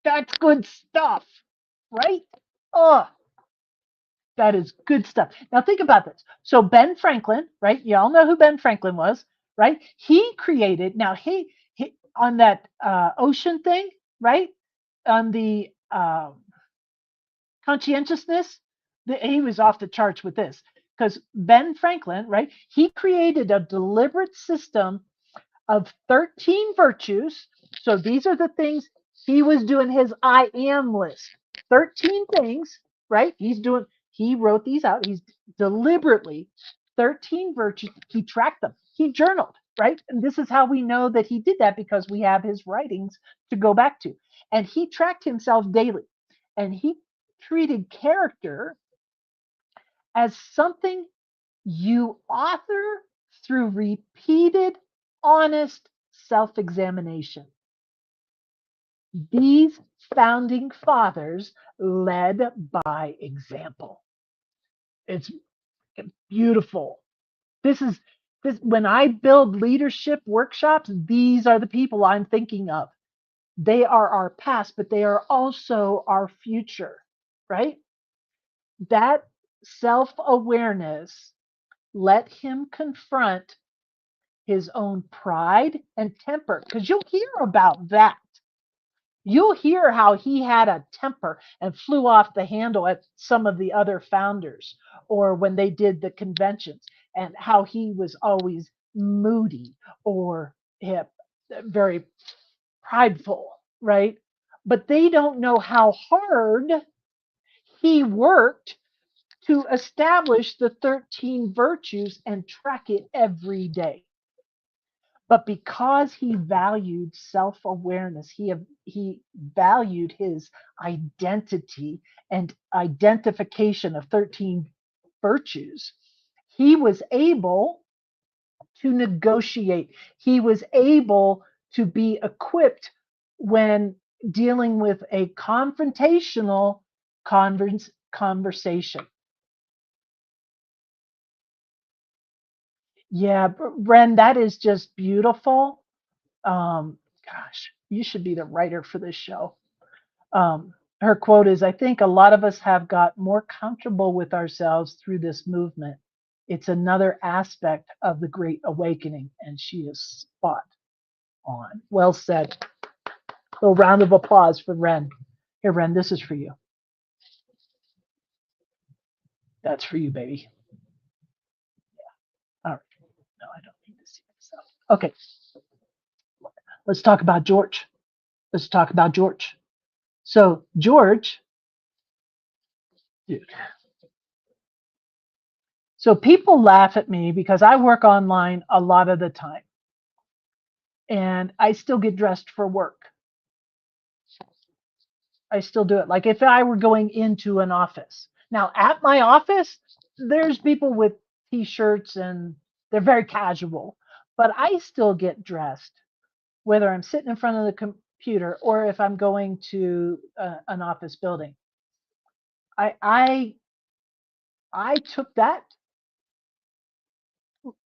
That's good stuff, right? Oh, that is good stuff. Now think about this. So Ben Franklin, right? You all know who Ben Franklin was, right? He created, now he on that ocean thing, right? On the conscientiousness, he was off the charts with this, because Ben Franklin, right? He created a deliberate system of 13 virtues. So these are the things he was doing his I am list. 13 things, right? He wrote these out. He's deliberately 13 virtues. He tracked them. He journaled. right? And this is how we know that he did that, because we have his writings to go back to. And he tracked himself daily, and he treated character as something you author through repeated, honest self examination. These founding fathers led by example. It's beautiful. This is this when I build leadership workshops, these are the people I'm thinking of. They are our past, but they are also our future, right? That self-awareness let him confront his own pride and temper, because you'll hear about that. You'll hear how he had a temper and flew off the handle at some of the other founders, or when they did the conventions, and how he was always moody or hip, very prideful, right? But they don't know how hard he worked to establish the 13 virtues and track it every day. But because he valued self-awareness, he valued his identity and identification of 13 virtues, he was able to negotiate. He was able to be equipped when dealing with a confrontational conversation. Yeah, Bren, that is just beautiful. Gosh, you should be the writer for this show. Her quote is, I think a lot of us have got more comfortable with ourselves through this movement. It's another aspect of the Great Awakening, and she is spot on. Well said. A little round of applause for Ren. Here, Ren, this is for you. That's for you, baby. Yeah. All right. No, I don't need to see myself. Okay. Let's talk about George. Let's talk about George. So, George, dude. So people laugh at me because I work online a lot of the time, and I still get dressed for work. I still do it. Like if I were going into an office. Now at my office, there's people with t-shirts and they're very casual, but I still get dressed whether I'm sitting in front of the computer or if I'm going to an office building. I took that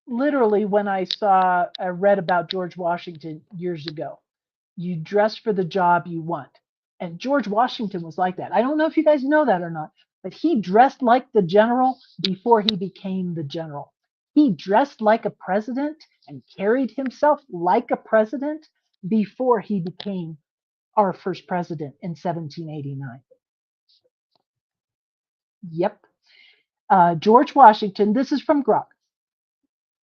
literally when I read about George Washington years ago. You dress for the job you want. And George Washington was like that. I don't know if you guys know that or not, but he dressed like the general before he became the general. He dressed like a president and carried himself like a president before he became our first president in 1789. Yep. George Washington, this is from Grok.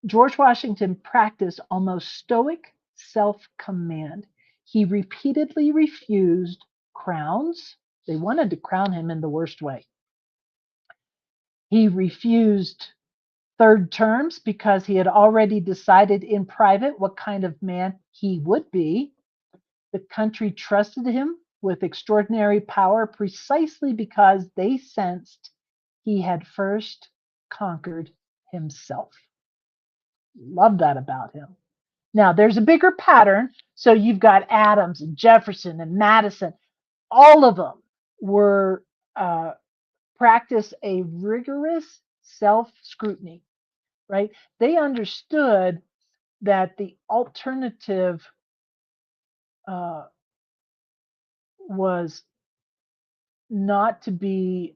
George Washington practiced almost stoic self-command. He repeatedly refused crowns. They wanted to crown him in the worst way. He refused third terms because he had already decided in private what kind of man he would be. The country trusted him with extraordinary power precisely because they sensed he had first conquered himself. Love that about him. Now, there's a bigger pattern. So you've got Adams and Jefferson and Madison. All of them were practice a rigorous self-scrutiny, right? They understood that the alternative was not to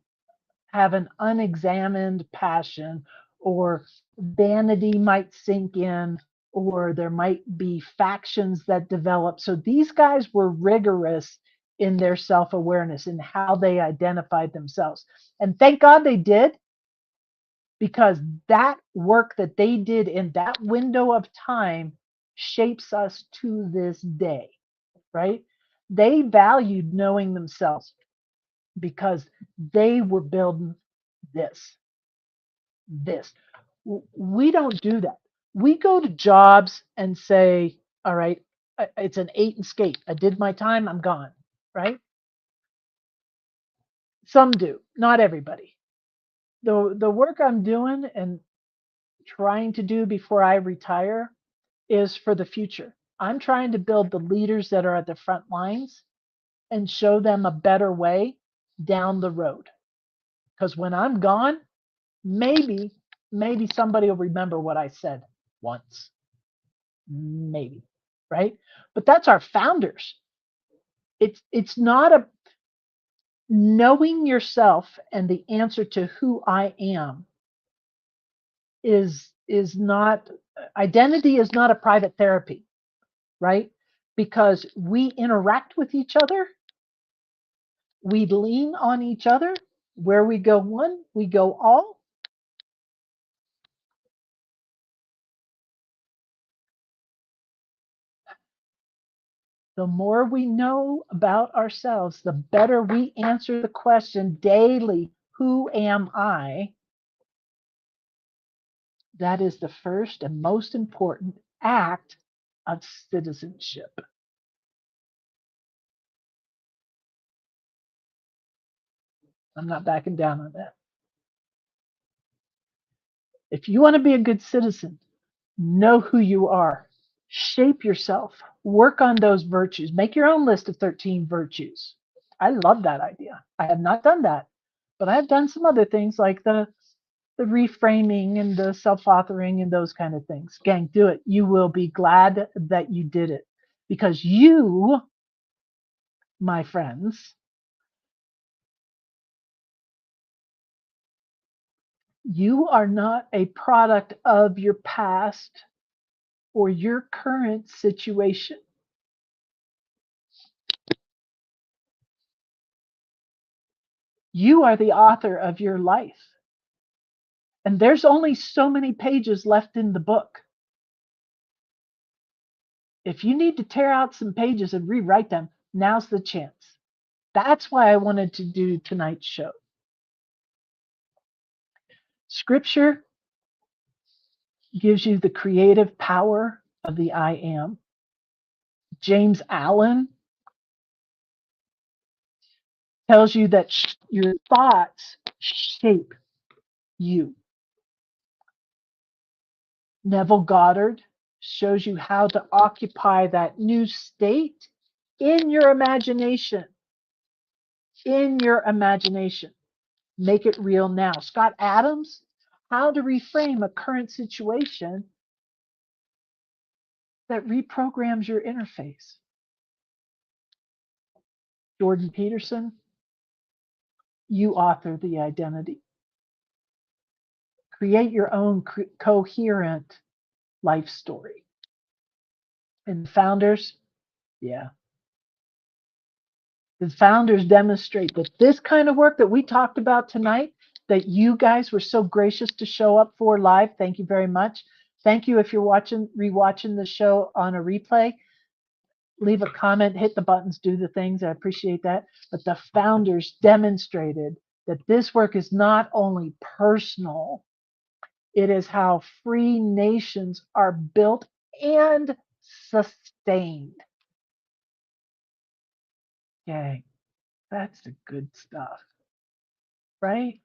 have an unexamined passion, or vanity might sink in, or there might be factions that develop. So these guys were rigorous in their self-awareness and how they identified themselves. And thank God they did, because that work that they did in that window of time shapes us to this day, right? They valued knowing themselves because they were building this. We don't do that. we go to jobs and say, all right, it's an 8 and skate. I did my time, I'm gone, right? Some do, not everybody. The work I'm doing and trying to do before I retire is for the future. I'm trying to build the leaders that are at the front lines and show them a better way down the road. Because when I'm gone, maybe somebody will remember what I said once. Maybe, right? But that's our founders. It's not a knowing yourself and the answer to who I am is not identity is not a private therapy, right? Because we interact with each other, we lean on each other. Where we go one, we go all. The more we know about ourselves, the better we answer the question daily, who am I? That is the first and most important act of citizenship. I'm not backing down on that. If you want to be a good citizen, know who you are, shape yourself, work on those virtues, make your own list of 13 virtues. I love that idea. I have not done that, but I've done some other things like the reframing and the self-authoring and those kind of things. Gang, do it. You will be glad that you did it, because you, my friends, you are not a product of your past or your current situation. You are the author of your life. And there's only so many pages left in the book. If you need to tear out some pages and rewrite them, now's the chance. That's why I wanted to do tonight's show. Scripture gives you the creative power of the I am. James Allen tells you that your thoughts shape you. Neville Goddard shows you how to occupy that new state in your imagination. In your imagination. Make it real now. Scott Adams, how to reframe a current situation that reprograms your interface. Jordan Peterson, you author the identity. Create your own coherent life story. And founders, yeah. The founders demonstrate that this kind of work that we talked about tonight, that you guys were so gracious to show up for live. Thank you very much. Thank you if you're rewatching the show on a replay. Leave a comment, hit the buttons, do the things. I appreciate that. But the founders demonstrated that this work is not only personal, it is how free nations are built and sustained. Okay, that's the good stuff, right?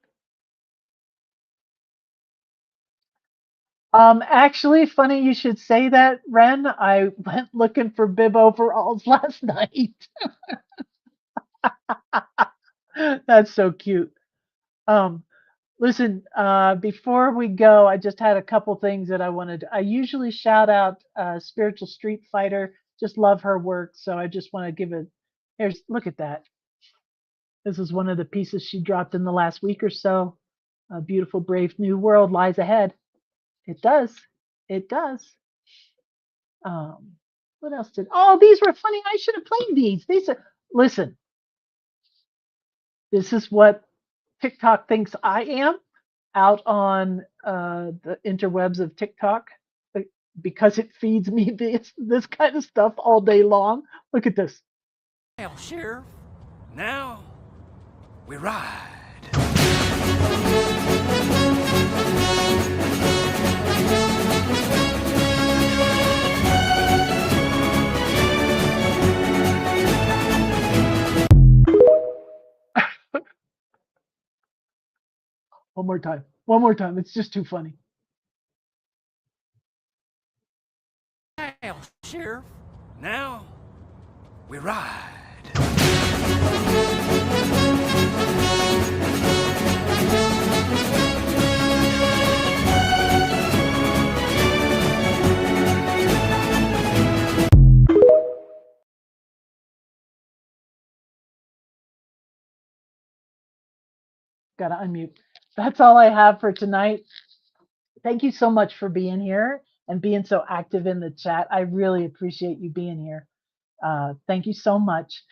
Actually, funny you should say that, Ren. I went looking for bib overalls last night. That's so cute. Listen, before we go, I just had a couple things that I wanted. I usually shout out Spiritual Street Fighter. Just love her work, so I just want to give it. Look at that. This is one of the pieces she dropped in the last week or so. A beautiful, brave new world lies ahead. It does. It does. What else did? Oh, these were funny. I should have played these. These are. Listen. This is what TikTok thinks I am out on the interwebs of TikTok, because it feeds me this kind of stuff all day long. Look at this. Well, Sheriff, now we ride. One more time. One more time. It's just too funny. Now, Sheriff. Now, we ride. Gotta unmute. That's all I have for tonight. Thank you so much for being here and being so active in the chat. I really appreciate you being here. Thank you so much.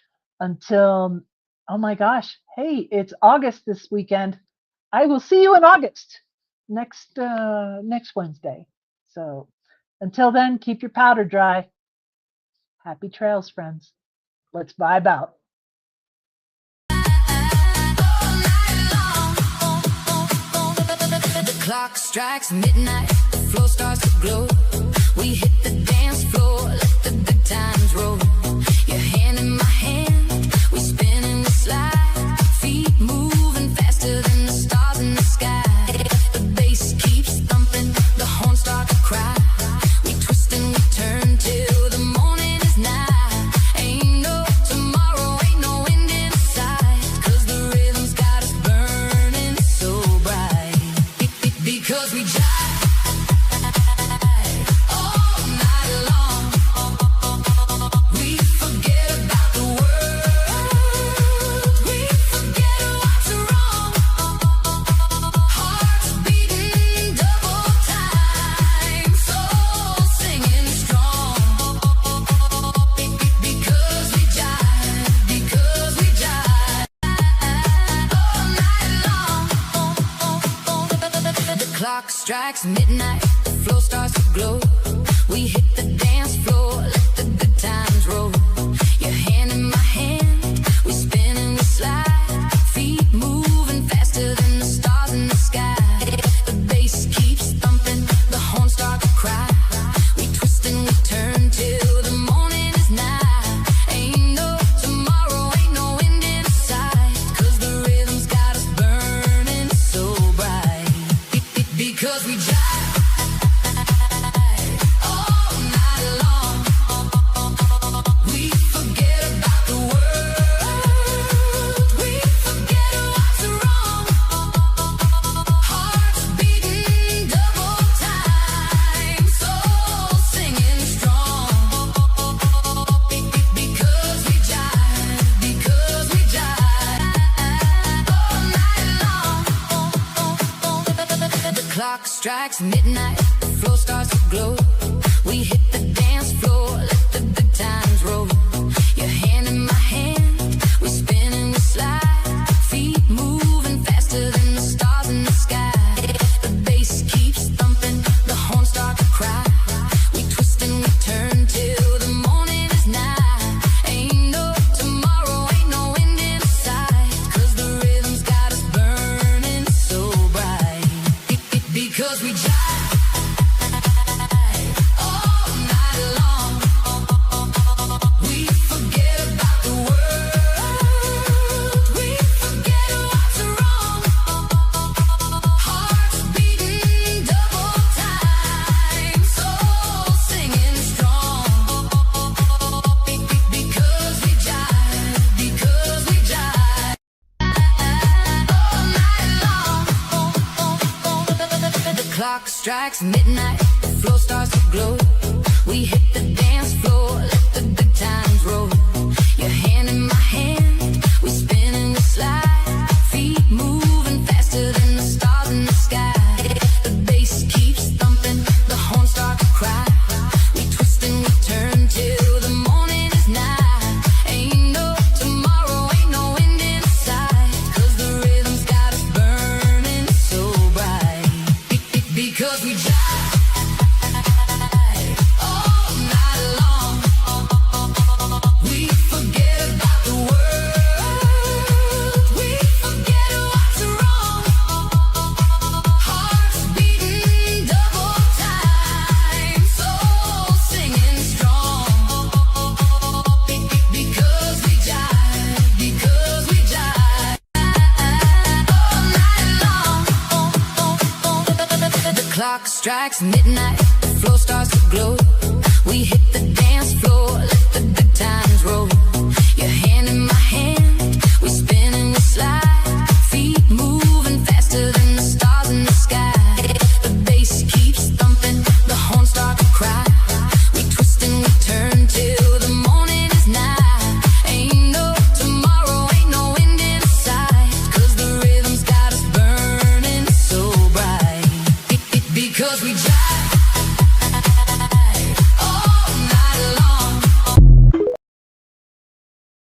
Until, oh my gosh, hey, it's August this weekend. I will see you in August next Wednesday. So until then, keep your powder dry. Happy trails, friends. Let's vibe out. The clock strikes midnight, the floor starts to glow. We hit the dance floor, let the good times roll. Your hand in my hand, we spin and we slide. Feet moving faster than the stars in the sky. The bass keeps thumping, the horns start to cry. We twist and we turn till the morning is nigh. Ain't no tomorrow, ain't no end in sight. 'Cause the rhythm's got us burning so bright. Because we jive all night long. We forget about the world. We forget what's wrong. Hearts beating double time. Souls singing strong. Because we jive. Because we jive all night long. The clock strikes midnight, the floor starts to glow. We hit the dance floor, let the good times roll. Your hand in my hand, we spin and we slide. Feet moving faster than the stars in the sky. The bass keeps thumping, the horns start to cry. We twist and we turn till the morning is nigh. Ain't no tomorrow, ain't no end in sight. 'Cause the rhythm's got us burning so bright. Because we jive all night long. We forget about the world. We forget what's wrong. Hearts beating double time. Souls singing strong. Because we jive. Because we jive all night long. The clock strikes midnight, the floor starts to glow. We hit the dance floor, let the good times roll. Your hand in my hand, we spin and we slide. Feet moving faster than the stars in the sky. The bass keeps thumping, the horns start to cry. We twist and we turn till the morning is nigh. Ain't no tomorrow, ain't no end in sight. 'Cause the rhythm's got us burning so bright. Because we jive all night long. We forget about the world. We forget what's wrong. Hearts beating double time. Souls singing strong. Because we jive. Because we jive all night long. The clock strikes midnight, the floor starts to glow. We hit the dance floor, let the good times roll. Your hand in my hand, we spin and we slide. Feet moving faster than the stars in the sky. The bass keeps thumping, the horns start to cry. We twist and we turn till the morning is nigh. Ain't no tomorrow, ain't no end in sight. 'Cause the rhythm's got us burning so bright. Because we jive all night long. We strikes midnight, the floor starts to glow. We hit the dance floor, let the good times roll. Your hand in my hand, we spin and we slide. Feet moving faster than the stars in the sky. The bass keeps thumping, the horns start to cry. We twist and we turn till the morning is nigh. Ain't no tomorrow, ain't no end in sight. 'Cause the rhythm's got us burning so bright. Because we just